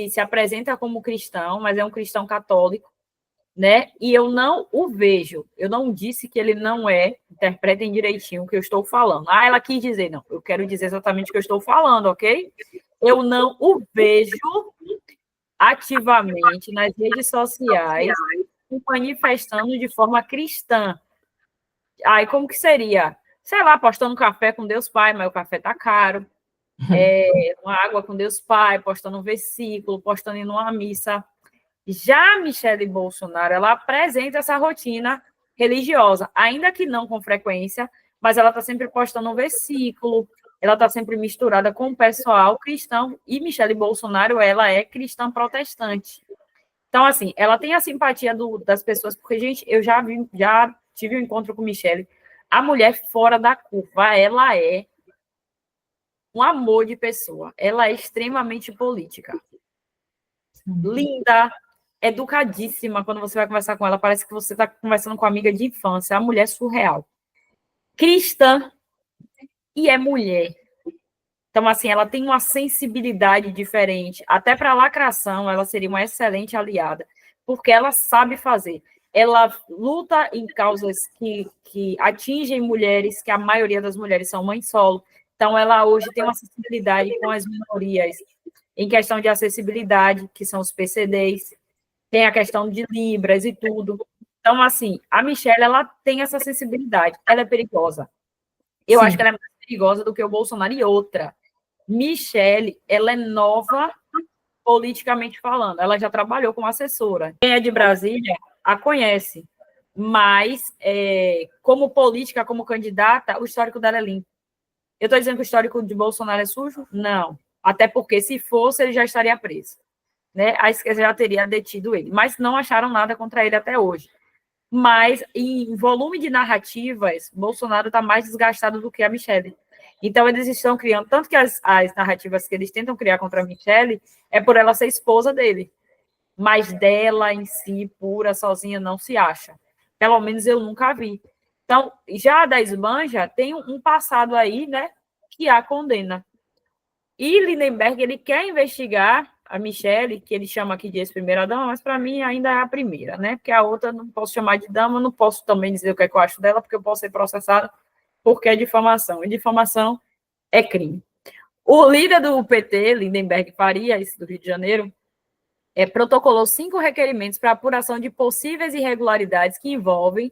se apresenta como cristão, mas é um cristão católico, né? E eu não o vejo. Eu não disse que ele não é. Interpretem direitinho o que eu estou falando. Ah, ela quis dizer, não. Eu quero dizer exatamente o que eu estou falando, ok? Eu não o vejo ativamente nas redes sociais manifestando de forma cristã. Aí, como que seria? Sei lá, postando café com Deus Pai, mas o café tá caro. Uma água com Deus Pai, postando um versículo, postando em uma missa. Já a Michele Bolsonaro, ela apresenta essa rotina religiosa, ainda que não com frequência, mas ela está sempre postando um versículo, ela está sempre misturada com o pessoal cristão, e Michele Bolsonaro, ela é cristã protestante. Então, assim, ela tem a simpatia das pessoas, porque, gente, eu já tive um encontro com Michele, a mulher fora da curva, ela é um amor de pessoa, ela é extremamente política. Linda, educadíssima, quando você vai conversar com ela, parece que você está conversando com uma amiga de infância, a mulher surreal. Cristã e é mulher. Então, assim, ela tem uma sensibilidade diferente. Até para a lacração, ela seria uma excelente aliada, porque ela sabe fazer. Ela luta em causas que atingem mulheres, que a maioria das mulheres são mães solo. Então, ela hoje tem uma sensibilidade com as minorias, em questão de acessibilidade, que são os PCDs, tem a questão de Libras e tudo. Então, assim, a Michelle, ela tem essa sensibilidade. Ela é perigosa. Eu acho que ela é mais perigosa do que o Bolsonaro. E outra, Michelle, ela é nova politicamente falando. Ela já trabalhou como assessora. Quem é de Brasília a conhece. Mas, como política, como candidata, o histórico dela é limpo. Eu estou dizendo que o histórico de Bolsonaro é sujo? Não. Até porque, se fosse, ele já estaria preso. Né? A esquerda já teria detido ele. Mas não acharam nada contra ele até hoje. Mas, em volume de narrativas, Bolsonaro está mais desgastado do que a Michelle. Então, eles estão criando, tanto que as narrativas que eles tentam criar contra a Michelle é por ela ser esposa dele. Mas dela em si, pura, sozinha, não se acha. Pelo menos eu nunca vi. Então, já a da Esbanja tem um passado aí, né, que a condena. E Lindenberg, ele quer investigar a Michelle, que ele chama aqui de ex-primeira-dama, mas para mim ainda é a primeira, né? Porque a outra não posso chamar de dama, não posso também dizer o que é que eu acho dela, porque eu posso ser processada porque é difamação. E difamação é crime. O líder do PT, Lindenberg Farias, do Rio de Janeiro, protocolou 5 requerimentos para apuração de possíveis irregularidades que envolvem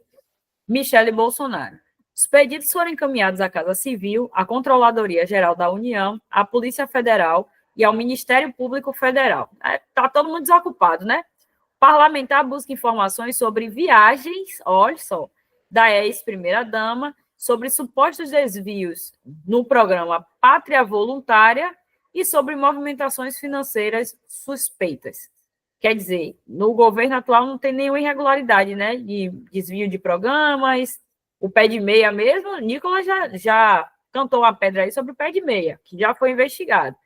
Michele Bolsonaro. Os pedidos foram encaminhados à Casa Civil, à Controladoria Geral da União, à Polícia Federal e ao Ministério Público Federal. Está todo mundo desocupado, né? O parlamentar busca informações sobre viagens, olha só, da ex-primeira-dama, sobre supostos desvios no programa Pátria Voluntária e sobre movimentações financeiras suspeitas. Quer dizer, no governo atual não tem nenhuma irregularidade, né? De desvio de programas, o pé de meia mesmo, o Nicolas já cantou a pedra aí sobre o pé de meia, que já foi investigado.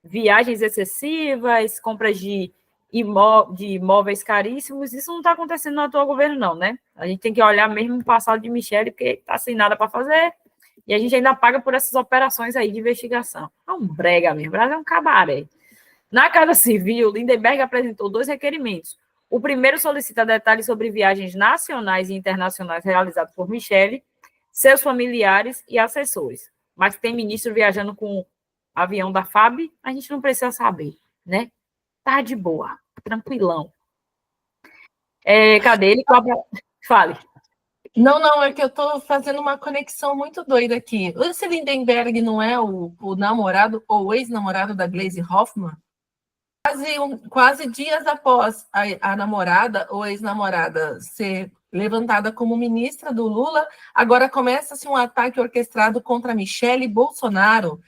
Viagens excessivas, compras de imóveis caríssimos, isso não está acontecendo no atual governo, não, né? A gente tem que olhar mesmo o passado de Michele, porque está sem nada para fazer, e a gente ainda paga por essas operações aí de investigação. É um brega mesmo, o Brasil é um cabaré. Na Casa Civil, Lindenberg apresentou 2 requerimentos. O primeiro solicita detalhes sobre viagens nacionais e internacionais realizadas por Michele, seus familiares e assessores. Mas tem ministro viajando com avião da FAB, a gente não precisa saber, né? Tá de boa, tranquilão. Cadê ele? Fale. Não, é que eu estou fazendo uma conexão muito doida aqui. Esse Lindenberg não é o namorado ou ex-namorado da Gleisi Hoffmann? Quase dias após a namorada ou ex-namorada ser levantada como ministra do Lula, agora começa-se um ataque orquestrado contra Michele Bolsonaro.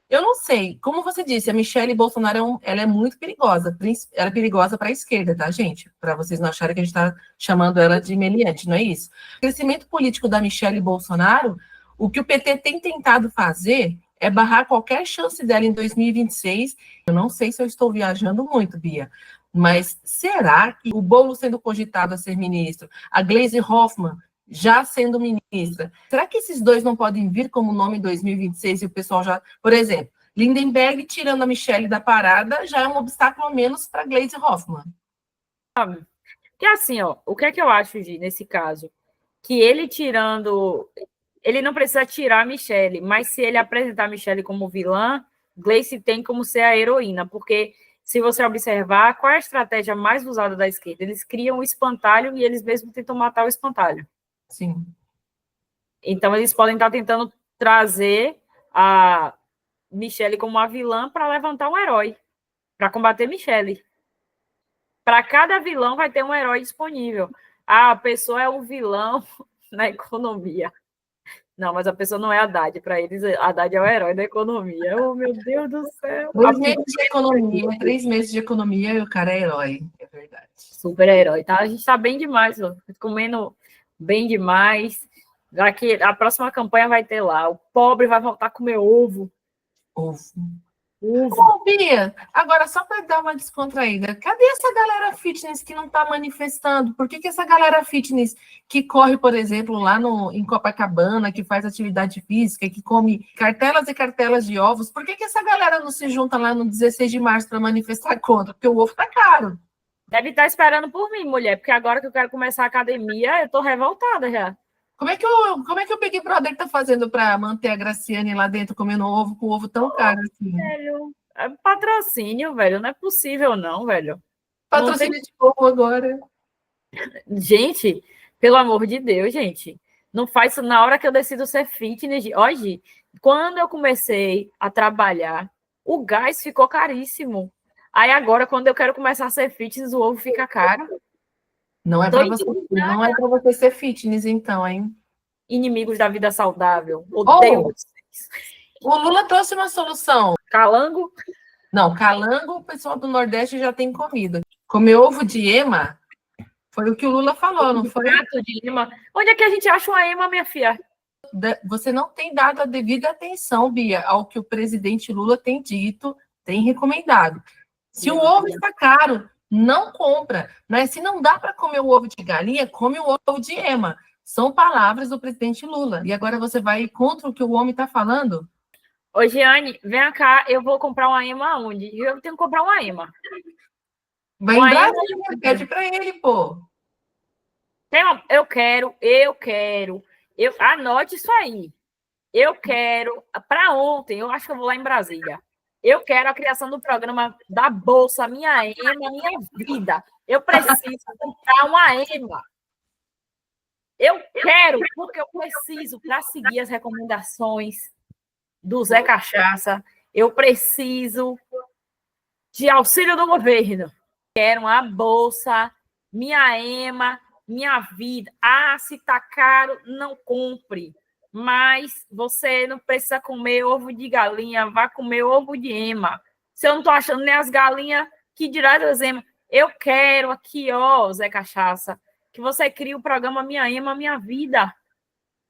Eu não sei, como você disse, a Michele Bolsonaro ela é muito perigosa. Ela é perigosa para a esquerda, tá, gente? Para vocês não acharem que a gente está chamando ela de meliante, não é isso? O crescimento político da Michele Bolsonaro, o que o PT tem tentado fazer é barrar qualquer chance dela em 2026. Eu não sei se eu estou viajando muito, Bia, mas será que o Boulos sendo cogitado a ser ministro, a Gleisi Hoffmann já sendo ministra, será que esses dois não podem vir como nome em 2026 e o pessoal já... Por exemplo, Lindenberg tirando a Michele da parada já é um obstáculo a menos para Gleisi Hoffmann. Que assim, ó, o que é que eu acho, Gi, nesse caso? Que ele tirando... Ele não precisa tirar a Michele, mas se ele apresentar a Michele como vilã, Gleice tem como ser a heroína, porque se você observar, qual é a estratégia mais usada da esquerda? Eles criam o espantalho e eles mesmos tentam matar o espantalho. Sim. Então, eles podem estar tentando trazer a Michele como a vilã para levantar um herói, para combater Michele. Para cada vilão vai ter um herói disponível. A pessoa é um vilão na economia. Não, mas a pessoa não é Haddad. Para eles, Haddad é o herói da economia. Oh, meu Deus do céu. 2 meses de economia, 3 meses de economia e o cara é herói. É verdade. Super herói, tá? A gente está bem demais, ó. Comendo bem demais. Daqui, a próxima campanha vai ter lá. O pobre vai voltar a comer ovo. Ovo. Ovo. Bia, agora só para dar uma descontraída, cadê essa galera fitness que não está manifestando? Por que essa galera fitness que corre, por exemplo, lá em Copacabana, que faz atividade física, que come cartelas e cartelas de ovos, por que essa galera não se junta lá no 16 de março para manifestar contra? Porque o ovo está caro. Deve estar esperando por mim, mulher, porque agora que eu quero começar a academia, eu estou revoltada já. Como é que o Big Brother tá fazendo para manter a Graciane lá dentro comendo ovo com ovo tão caro assim? Velho, é patrocínio, velho. Não é possível, não, velho. Patrocínio de ovo agora. Gente, pelo amor de Deus, gente. Não faz isso na hora que eu decido ser fitness. Hoje, quando eu comecei a trabalhar, o gás ficou caríssimo. Aí agora, quando eu quero começar a ser fitness, o ovo fica caro. Não é para você ser fitness, então, hein? Inimigos da vida saudável. Odeio vocês. O Lula trouxe uma solução. Calango? Não, calango o pessoal do Nordeste já tem comida. Comer ovo de ema foi o que o Lula falou, não foi? Prato de ema. Onde é que a gente acha uma ema, minha filha? Você não tem dado a devida atenção, Bia, ao que o presidente Lula tem dito, tem recomendado. Se o ovo está caro, não compra. Né? Se não dá para comer o ovo de galinha, come o ovo de ema. São palavras do presidente Lula. E agora você vai contra o que o homem está falando? Ô, Giane, vem cá, eu vou comprar uma ema onde? Eu tenho que comprar uma ema. Vai em Brasília, pede para ele, pô. Eu quero. Anote isso aí. Eu quero, para ontem, eu acho que eu vou lá em Brasília. Eu quero a criação do programa da Bolsa Minha Ema, Minha Vida. Eu preciso comprar uma ema. Eu quero, porque eu preciso, para seguir as recomendações do Zé Cachaça, eu preciso de auxílio do governo. Quero uma bolsa, minha ema, minha vida. Ah, se tá caro, não compre. Mas você não precisa comer ovo de galinha, vá comer ovo de ema. Se eu não estou achando nem as galinhas, que dirá das emas? Eu quero aqui, ó, Zé Cachaça, que você crie o programa Minha Ema, Minha Vida,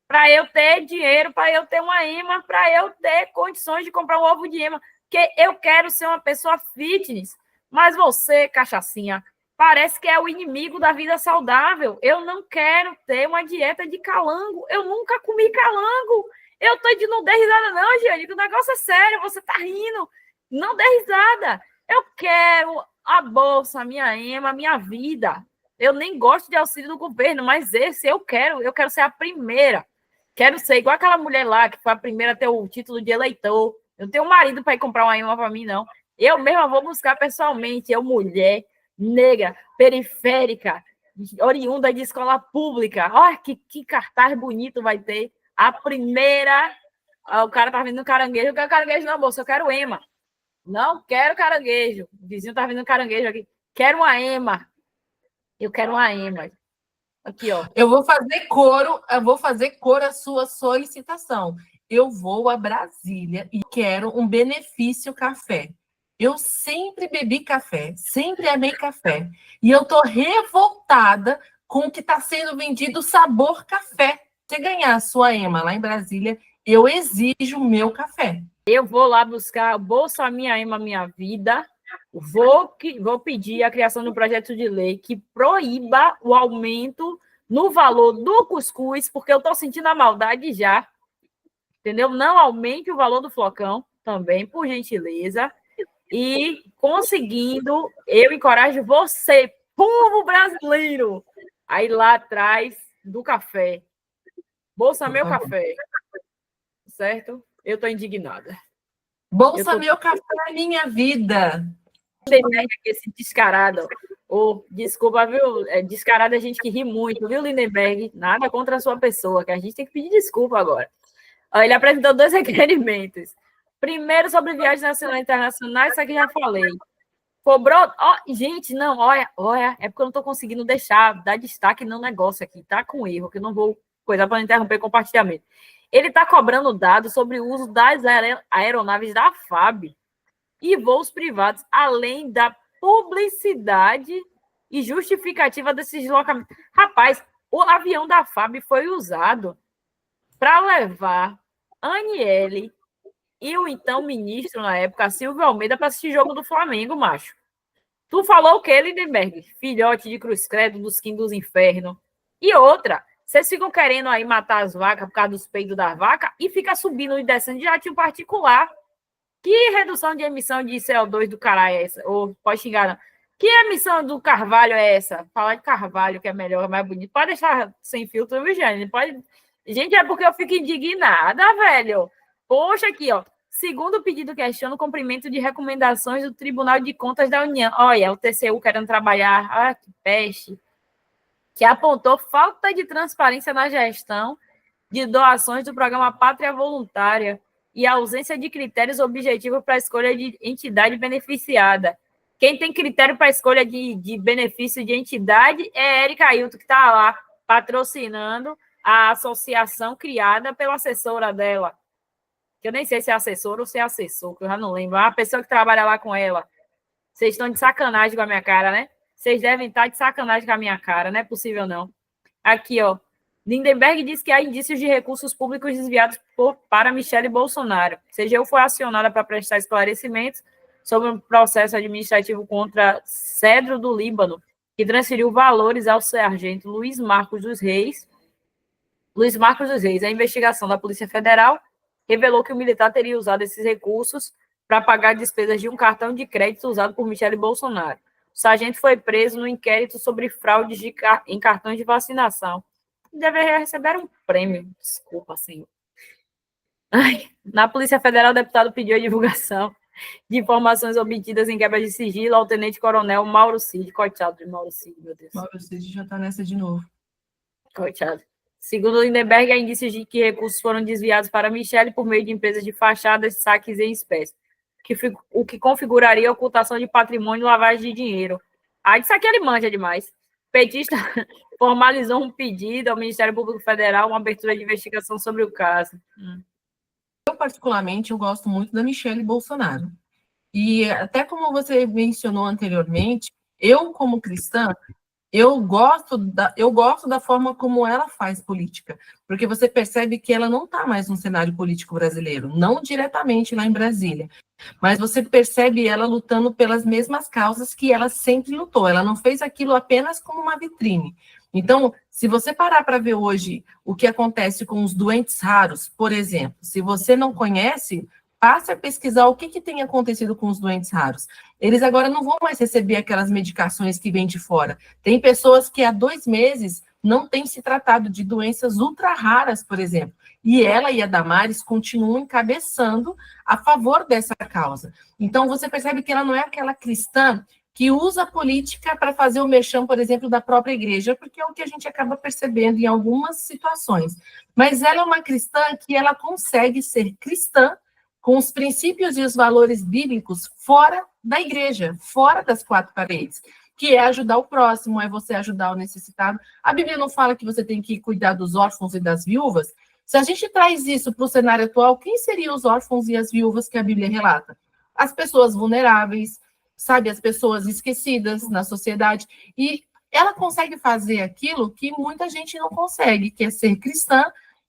para eu ter dinheiro, para eu ter uma ema, para eu ter condições de comprar um ovo de ema, porque eu quero ser uma pessoa fitness. Mas você, cachacinha, parece que é o inimigo da vida saudável. Eu não quero ter uma dieta de calango. Eu nunca comi calango. Eu tô de não dê risada, não, Angélica. O negócio é sério. Você tá rindo. Não dê risada. Eu quero a bolsa, minha ema, minha vida. Eu nem gosto de auxílio do governo, mas esse eu quero. Eu quero ser a primeira. Quero ser igual aquela mulher lá que foi a primeira a ter o título de eleitor. Eu não tenho marido para ir comprar uma ema para mim, não. Eu mesma vou buscar pessoalmente. Eu, mulher, negra, periférica, oriunda de escola pública. Olha que cartaz bonito vai ter. A primeira. O cara tá vendendo caranguejo. Eu quero caranguejo na bolsa, eu quero ema. Não quero caranguejo. O vizinho tá vendendo caranguejo aqui. Quero uma ema. Eu quero uma ema. Aqui, ó. Eu vou fazer coro à sua solicitação. Eu vou a Brasília e quero um benefício café. Eu sempre bebi café, sempre amei café. E eu tô revoltada com o que está sendo vendido sabor café. Se ganhar a sua ema lá em Brasília, eu exijo o meu café. Eu vou lá buscar Bolsa Minha Ema Minha Vida. Vou pedir a criação de um projeto de lei que proíba o aumento no valor do cuscuz, porque eu estou sentindo a maldade já. Entendeu? Não aumente o valor do flocão também, por gentileza. E conseguindo, eu encorajo você, povo brasileiro, a ir lá atrás do café. Bolsa Meu Café. Certo? Eu estou indignada. Bolsa Meu Café é minha vida. Lindenberg, esse descarado. Oh, desculpa, viu? Descarado é gente que ri muito, viu, Lindenberg? Nada contra a sua pessoa, que a gente tem que pedir desculpa agora. Ele apresentou 2 requerimentos. Primeiro, sobre viagens nacionais e internacionais, isso aqui já falei. Cobrou. Gente, não, olha, é porque eu não estou conseguindo dar destaque no negócio aqui, tá com erro, que eu não vou coisa para interromper o compartilhamento. Ele está cobrando dados sobre o uso das aeronaves da FAB e voos privados, além da publicidade e justificativa desses deslocamentos. Rapaz, o avião da FAB foi usado para levar Aniele e o então ministro, na época, Silvio Almeida, para assistir jogo do Flamengo, macho. Tu falou o quê, Lindenberg? Filhote de cruz credo dos Kim dos infernos. E outra, vocês ficam querendo aí matar as vacas por causa dos peidos das vacas e fica subindo e descendo de jatinho particular. Que redução de emissão de CO2 do caralho é essa? Ou pode xingar, não. Que emissão do Carvalho é essa? Falar de Carvalho, que é melhor, é mais bonito. Pode deixar sem filtro, viu, gente? Pode... Gente, é porque eu fico indignada, velho. Poxa, aqui, ó. Segundo o pedido, questiona o cumprimento de recomendações do Tribunal de Contas da União. Olha, o TCU querendo trabalhar. Ah, que peste. Que apontou falta de transparência na gestão de doações do programa Pátria Voluntária e a ausência de critérios objetivos para a escolha de entidade beneficiada. Quem tem critério para a escolha de benefício de entidade é Érica Ailton, que está lá patrocinando a associação criada pela assessora dela. Que eu nem sei se é assessora ou se é assessor, que eu já não lembro. É uma pessoa que trabalha lá com ela. Vocês estão de sacanagem com a minha cara, né? Vocês devem estar de sacanagem com a minha cara. Não é possível, não. Aqui, ó. Lindenberg diz que há indícios de recursos públicos desviados para Michele Bolsonaro. CGU foi acionada para prestar esclarecimentos sobre um processo administrativo contra Cedro do Líbano, que transferiu valores ao sargento Luiz Marcos dos Reis. A investigação da Polícia Federal revelou que o militar teria usado esses recursos para pagar despesas de um cartão de crédito usado por Michele Bolsonaro. O sargento foi preso no inquérito sobre fraudes em cartões de vacinação. Deveria receber um prêmio. Desculpa, senhor. Na Polícia Federal, o deputado pediu a divulgação de informações obtidas em quebra de sigilo ao tenente-coronel Mauro Cid. Coitado de Mauro Cid, meu Deus. Mauro Cid já está nessa de novo. Coitado. Segundo Lindenberg, há indícios de que recursos foram desviados para Michele por meio de empresas de fachadas, saques em espécie, o que configuraria a ocultação de patrimônio e lavagem de dinheiro. Isso aqui ele manja demais. Petista formalizou um pedido ao Ministério Público Federal, uma abertura de investigação sobre o caso. Eu, particularmente, eu gosto muito da Michelle Bolsonaro. E até como você mencionou anteriormente, eu, como cristã, eu gosto da forma como ela faz política, porque você percebe que ela não está mais no cenário político brasileiro, não diretamente lá em Brasília, mas você percebe ela lutando pelas mesmas causas que ela sempre lutou. Ela não fez aquilo apenas como uma vitrine. Então, se você parar para ver hoje o que acontece com os doentes raros, por exemplo, se você não conhece, passe a pesquisar o que tem acontecido com os doentes raros. Eles agora não vão mais receber aquelas medicações que vêm de fora. Tem pessoas que há 2 meses não têm se tratado de doenças ultra raras, por exemplo. E ela e a Damares continuam encabeçando a favor dessa causa. Então, você percebe que ela não é aquela cristã que usa a política para fazer o merchan, por exemplo, da própria igreja, porque é o que a gente acaba percebendo em algumas situações. Mas ela é uma cristã que ela consegue ser cristã com os princípios e os valores bíblicos fora da igreja, fora das 4 paredes, que é ajudar o próximo, é você ajudar o necessitado. A Bíblia não fala que você tem que cuidar dos órfãos e das viúvas? Se a gente traz isso para o cenário atual, quem seriam os órfãos e as viúvas que a Bíblia relata? As pessoas vulneráveis, sabe, as pessoas esquecidas na sociedade. E ela consegue fazer aquilo que muita gente não consegue, que é ser cristã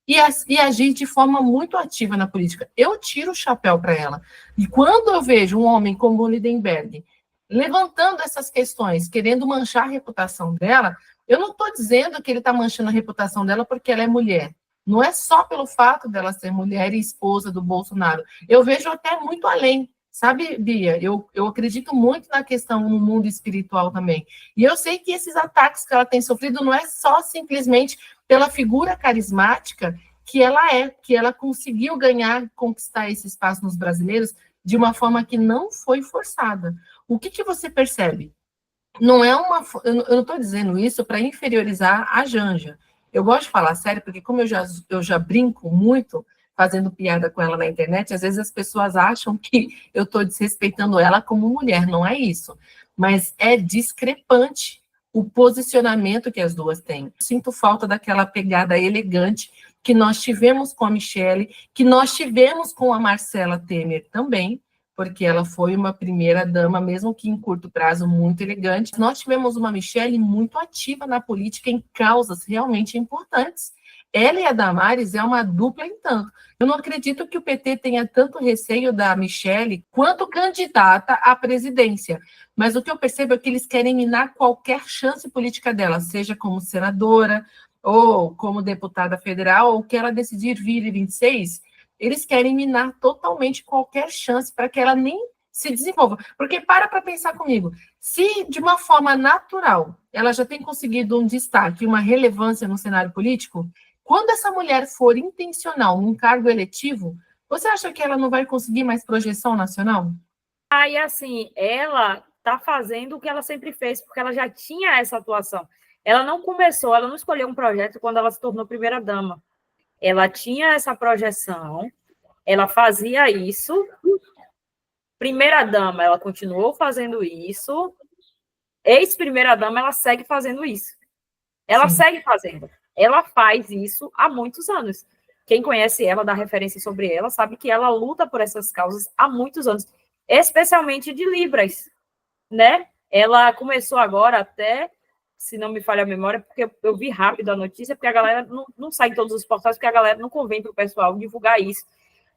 e agir de forma muito ativa na política. Eu tiro o chapéu para ela. E quando eu vejo um homem como o Lindenberg levantando essas questões, querendo manchar a reputação dela, eu não estou dizendo que ele está manchando a reputação dela porque ela é mulher. Não é só pelo fato dela ser mulher e esposa do Bolsonaro. Eu vejo até muito além. Sabe, Bia, eu acredito muito na questão no mundo espiritual também. E eu sei que esses ataques que ela tem sofrido não é só simplesmente pela figura carismática que ela conseguiu ganhar, conquistar esse espaço nos brasileiros de uma forma que não foi forçada. O que você percebe? Não é uma. Eu não estou dizendo isso para inferiorizar a Janja. Eu gosto de falar sério, porque como eu já brinco muito fazendo piada com ela na internet, às vezes as pessoas acham que eu estou desrespeitando ela como mulher, não é isso. Mas é discrepante o posicionamento que as duas têm. Sinto falta daquela pegada elegante que nós tivemos com a Michelle, que nós tivemos com a Marcela Temer também, porque ela foi uma primeira-dama, mesmo que em curto prazo, muito elegante. Nós tivemos uma Michelle muito ativa na política em causas realmente importantes. Ela e a Damares é uma dupla em tanto. Eu não acredito que o PT tenha tanto receio da Michelle quanto candidata à presidência. Mas o que eu percebo é que eles querem minar qualquer chance política dela, seja como senadora, ou como deputada federal, ou que ela decidir vir em 26, eles querem minar totalmente qualquer chance para que ela nem se desenvolva. Porque para pensar comigo, se de uma forma natural ela já tem conseguido um destaque, uma relevância no cenário político, quando essa mulher for intencional num cargo eletivo, você acha que ela não vai conseguir mais projeção nacional? Aí, assim, ela está fazendo o que ela sempre fez, porque ela já tinha essa atuação. Ela não começou, ela não escolheu um projeto quando ela se tornou primeira-dama. Ela tinha essa projeção, ela fazia isso. Primeira-dama, ela continuou fazendo isso. Ex-primeira-dama, ela segue fazendo isso. Ela Sim. segue fazendo. Ela faz isso há muitos anos. Quem conhece ela, dá referência sobre ela, sabe que ela luta por essas causas há muitos anos, especialmente de Libras, né? Ela começou agora até, se não me falha a memória, porque eu vi rápido a notícia, porque a galera não sai em todos os portais, porque a galera não convém para o pessoal divulgar isso.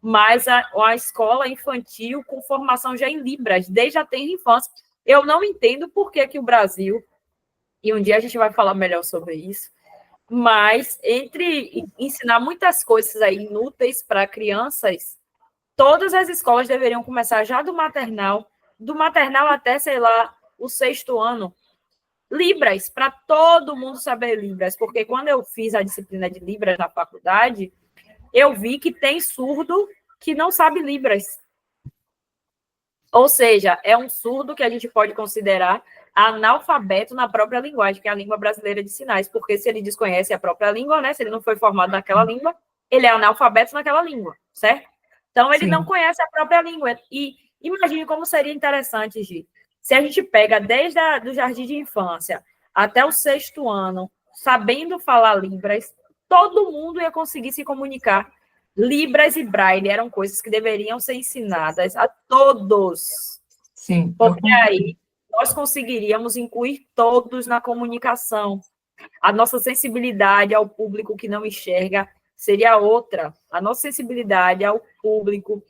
Mas a escola infantil com formação já em Libras, desde a tenra infância. Eu não entendo por que o Brasil, e um dia a gente vai falar melhor sobre isso, mas entre ensinar muitas coisas aí inúteis para crianças, todas as escolas deveriam começar já do maternal até, sei lá, o 6º ano, Libras, para todo mundo saber Libras, porque quando eu fiz a disciplina de Libras na faculdade, eu vi que tem surdo que não sabe Libras. Ou seja, é um surdo que a gente pode considerar analfabeto na própria linguagem, que é a língua brasileira de sinais, porque se ele desconhece a própria língua, né, se ele não foi formado naquela língua, ele é analfabeto naquela língua, certo? Então, ele não conhece a própria língua. E imagine como seria interessante, Gi, se a gente pega desde o jardim de infância até o 6º ano, sabendo falar Libras, todo mundo ia conseguir se comunicar. Libras e Braille eram coisas que deveriam ser ensinadas a todos. Sim. Porque aí nós conseguiríamos incluir todos na comunicação. A nossa sensibilidade ao público que não enxerga seria outra. A nossa sensibilidade ao público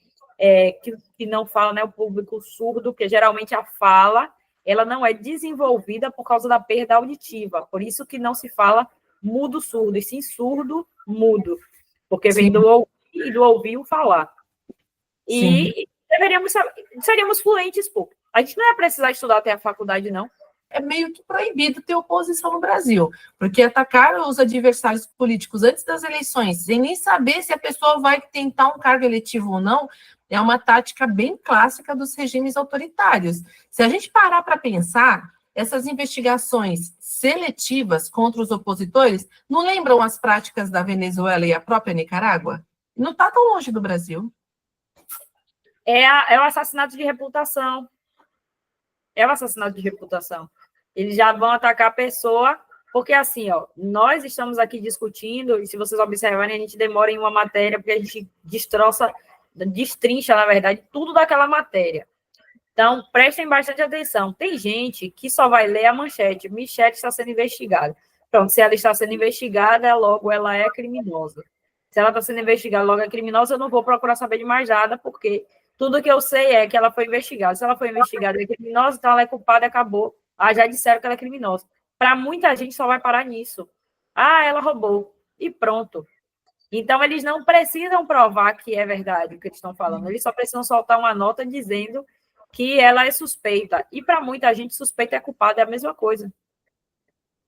que não fala, né, o público surdo, que geralmente a fala ela não é desenvolvida por causa da perda auditiva. Por isso que não se fala mudo-surdo, e sim surdo-mudo. Porque vem do ouvir e do ouvir o falar. E seríamos fluentes, pô. A gente não ia precisar estudar até a faculdade, não. É meio que proibido ter oposição no Brasil, porque atacar os adversários políticos antes das eleições, sem nem saber se a pessoa vai tentar um cargo eletivo ou não, é uma tática bem clássica dos regimes autoritários. Se a gente parar para pensar, essas investigações seletivas contra os opositores não lembram as práticas da Venezuela e a própria Nicarágua? Não está tão longe do Brasil. É o assassinato de reputação. É o assassinato de reputação. Eles já vão atacar a pessoa, porque assim, ó, nós estamos aqui discutindo, e se vocês observarem, a gente demora em uma matéria, porque a gente destrincha, na verdade, tudo daquela matéria. Então, prestem bastante atenção. Tem gente que só vai ler a manchete. Michelle está sendo investigada. Pronto, se ela está sendo investigada, logo ela é criminosa. Se ela está sendo investigada, logo é criminosa, eu não vou procurar saber de mais nada, porque tudo que eu sei é que ela foi investigada. Se ela foi investigada e é criminosa, então ela é culpada e acabou. Ah, já disseram que ela é criminosa. Para muita gente só vai parar nisso. Ah, ela roubou. E pronto. Então, eles não precisam provar que é verdade o que eles estão falando. Eles só precisam soltar uma nota dizendo que ela é suspeita. E para muita gente, suspeita é culpada, é a mesma coisa.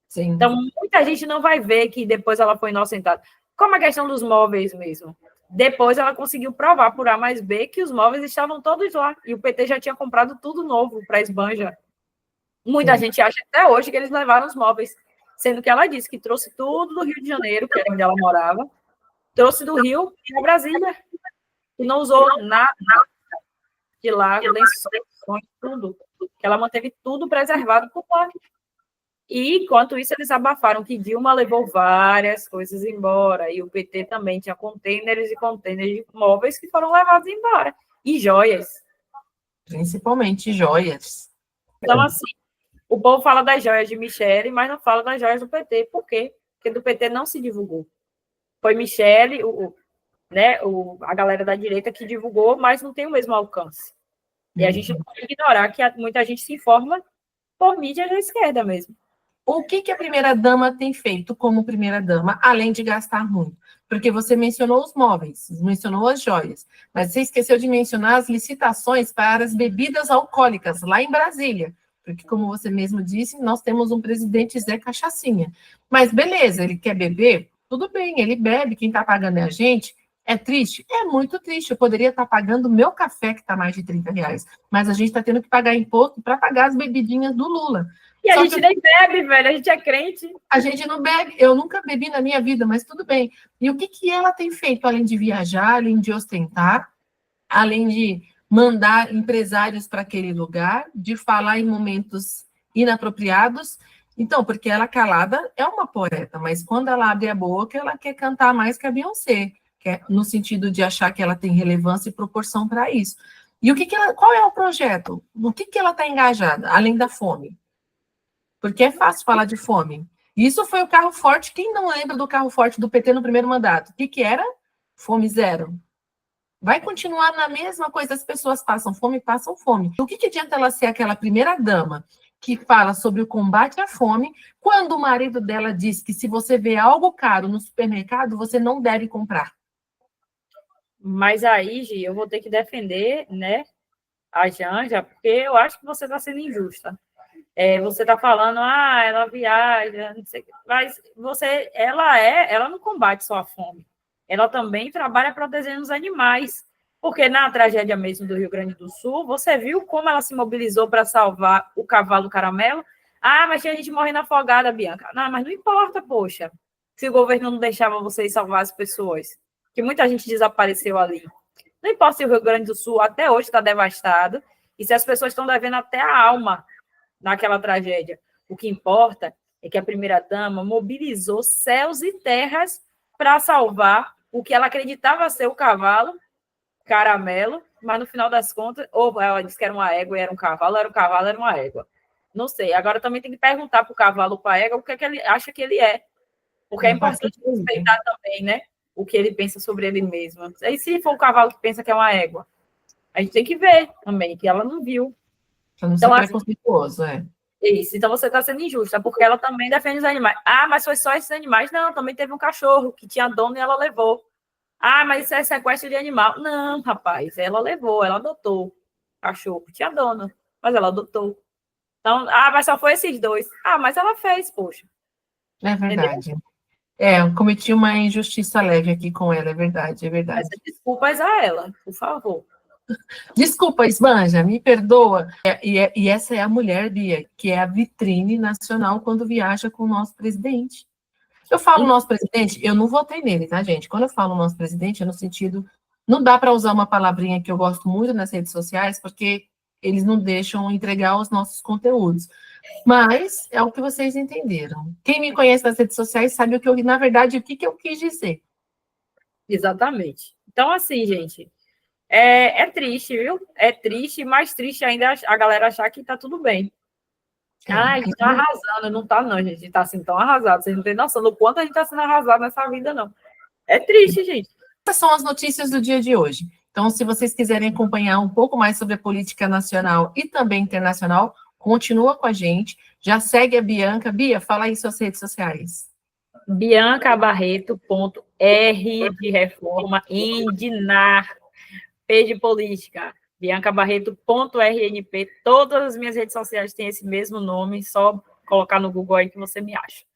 Sim. Então, muita gente não vai ver que depois ela foi inocentada. Como a questão dos móveis mesmo. Depois ela conseguiu provar por A mais B que os móveis estavam todos lá. E o PT já tinha comprado tudo novo para a Esbanja. Muita gente acha até hoje que eles levaram os móveis. Sendo que ela disse que trouxe tudo do Rio de Janeiro, que era onde ela morava. Trouxe do Rio para Brasília. E não usou nada de lá, lençóis, tudo. Ela manteve tudo preservado por lá. E, enquanto isso, eles abafaram que Dilma levou várias coisas embora. E o PT também tinha contêineres e contêineres de móveis que foram levados embora. E joias. Principalmente joias. Então, assim, o povo fala das joias de Michele, mas não fala das joias do PT. Por quê? Porque do PT não se divulgou. Foi Michele, a galera da direita que divulgou, mas não tem o mesmo alcance. E a gente não pode ignorar que muita gente se informa por mídia da esquerda mesmo. O que a primeira-dama tem feito como primeira-dama, além de gastar muito? Porque você mencionou os móveis, mencionou as joias, mas você esqueceu de mencionar as licitações para as bebidas alcoólicas, lá em Brasília. Porque, como você mesmo disse, nós temos um presidente Zé Cachaçinha. Mas, beleza, ele quer beber? Tudo bem, ele bebe, quem está pagando é a gente. É triste? É muito triste. Eu poderia estar pagando o meu café, que está mais de R$30, mas a gente está tendo que pagar imposto para pagar as bebidinhas do Lula. E a gente nem bebe, velho, a gente é crente. A gente não bebe, eu nunca bebi na minha vida, mas tudo bem. E o que ela tem feito, além de viajar, além de ostentar, além de mandar empresários para aquele lugar, de falar em momentos inapropriados? Então, porque ela calada é uma poeta, mas quando ela abre a boca, ela quer cantar mais que a Beyoncé, no sentido de achar que ela tem relevância e proporção para isso. E qual é o projeto? No que ela está engajada, além da fome? Porque é fácil falar de fome. Isso foi o carro forte. Quem não lembra do carro forte do PT no primeiro mandato? O que era? Fome zero. Vai continuar na mesma coisa, as pessoas passam fome. O que adianta ela ser aquela primeira-dama que fala sobre o combate à fome, quando o marido dela diz que se você vê algo caro no supermercado, você não deve comprar? Mas aí, Gi, eu vou ter que defender, né, a Janja, porque eu acho que você está sendo injusta. Você está falando, ela viaja, não sei, mas ela não combate só a fome. Ela também trabalha protegendo os animais. Porque na tragédia mesmo do Rio Grande do Sul, você viu como ela se mobilizou para salvar o cavalo caramelo? Mas tinha gente morrendo afogada, Bianca. Não, mas não importa, poxa, se o governo não deixava vocês salvar as pessoas. Que muita gente desapareceu ali. Não importa se o Rio Grande do Sul até hoje está devastado e se as pessoas estão devendo até a alma naquela tragédia. O que importa é que a primeira-dama mobilizou céus e terras para salvar o que ela acreditava ser o cavalo, Caramelo, mas no final das contas, ou ela disse que era uma égua e era um cavalo, era uma égua. Não sei. Agora também tem que perguntar para o cavalo, para a égua, o que é que ele acha que ele é. Porque é importante respeitar também, né? O que ele pensa sobre ele mesmo. E se for o cavalo que pensa que é uma égua? A gente tem que ver também, que ela não viu. Para não ser preconceituoso, Isso, então você está sendo injusta, porque ela também defende os animais. Ah, mas foi só esses animais? Não, também teve um cachorro que tinha dono e ela levou. Ah, mas isso é sequestro de animal. Não, rapaz, ela levou, ela adotou o cachorro, tinha dono, mas ela adotou. Então, mas só foi esses dois. Ah, mas ela fez, poxa. É verdade. Entendeu? Eu cometi uma injustiça leve aqui com ela, é verdade, é verdade. Peça desculpas a ela, por favor. Desculpa, Esbanja, me perdoa. E essa é a mulher, Bia, que é a vitrine nacional quando viaja com o nosso presidente. Eu falo nosso presidente, eu não votei nele, tá, gente? Quando eu falo nosso presidente, é no sentido... Não dá para usar uma palavrinha que eu gosto muito nas redes sociais, porque eles não deixam entregar os nossos conteúdos. Mas é o que vocês entenderam. Quem me conhece nas redes sociais sabe o que eu, na verdade, o que eu quis dizer. Exatamente. Então, assim, gente, é triste, viu? É triste, mais triste ainda a galera achar que tá tudo bem. A gente tá arrasando, não tá não, gente. A gente tá assim tão arrasado. Vocês não têm noção do quanto a gente tá sendo arrasado nessa vida, não. É triste, gente. Essas são as notícias do dia de hoje. Então, se vocês quiserem acompanhar um pouco mais sobre a política nacional e também internacional, continua com a gente. Já segue a Bianca. Bia, fala aí suas redes sociais. biancabarreto.r de reforma, indinar, P de política. biancabarreto.rnp. Todas as minhas redes sociais têm esse mesmo nome, só colocar no Google aí que você me acha.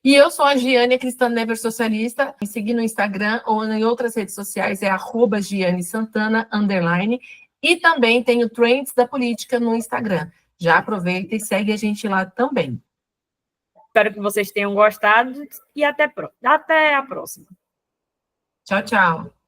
E eu sou a Giane, a Cristã Never Socialista. Me seguir no Instagram ou em outras redes sociais é @GianeSantana_. E também tenho Trends da Política no Instagram. Já aproveita e segue a gente lá também. Espero que vocês tenham gostado e até a próxima. Tchau, tchau.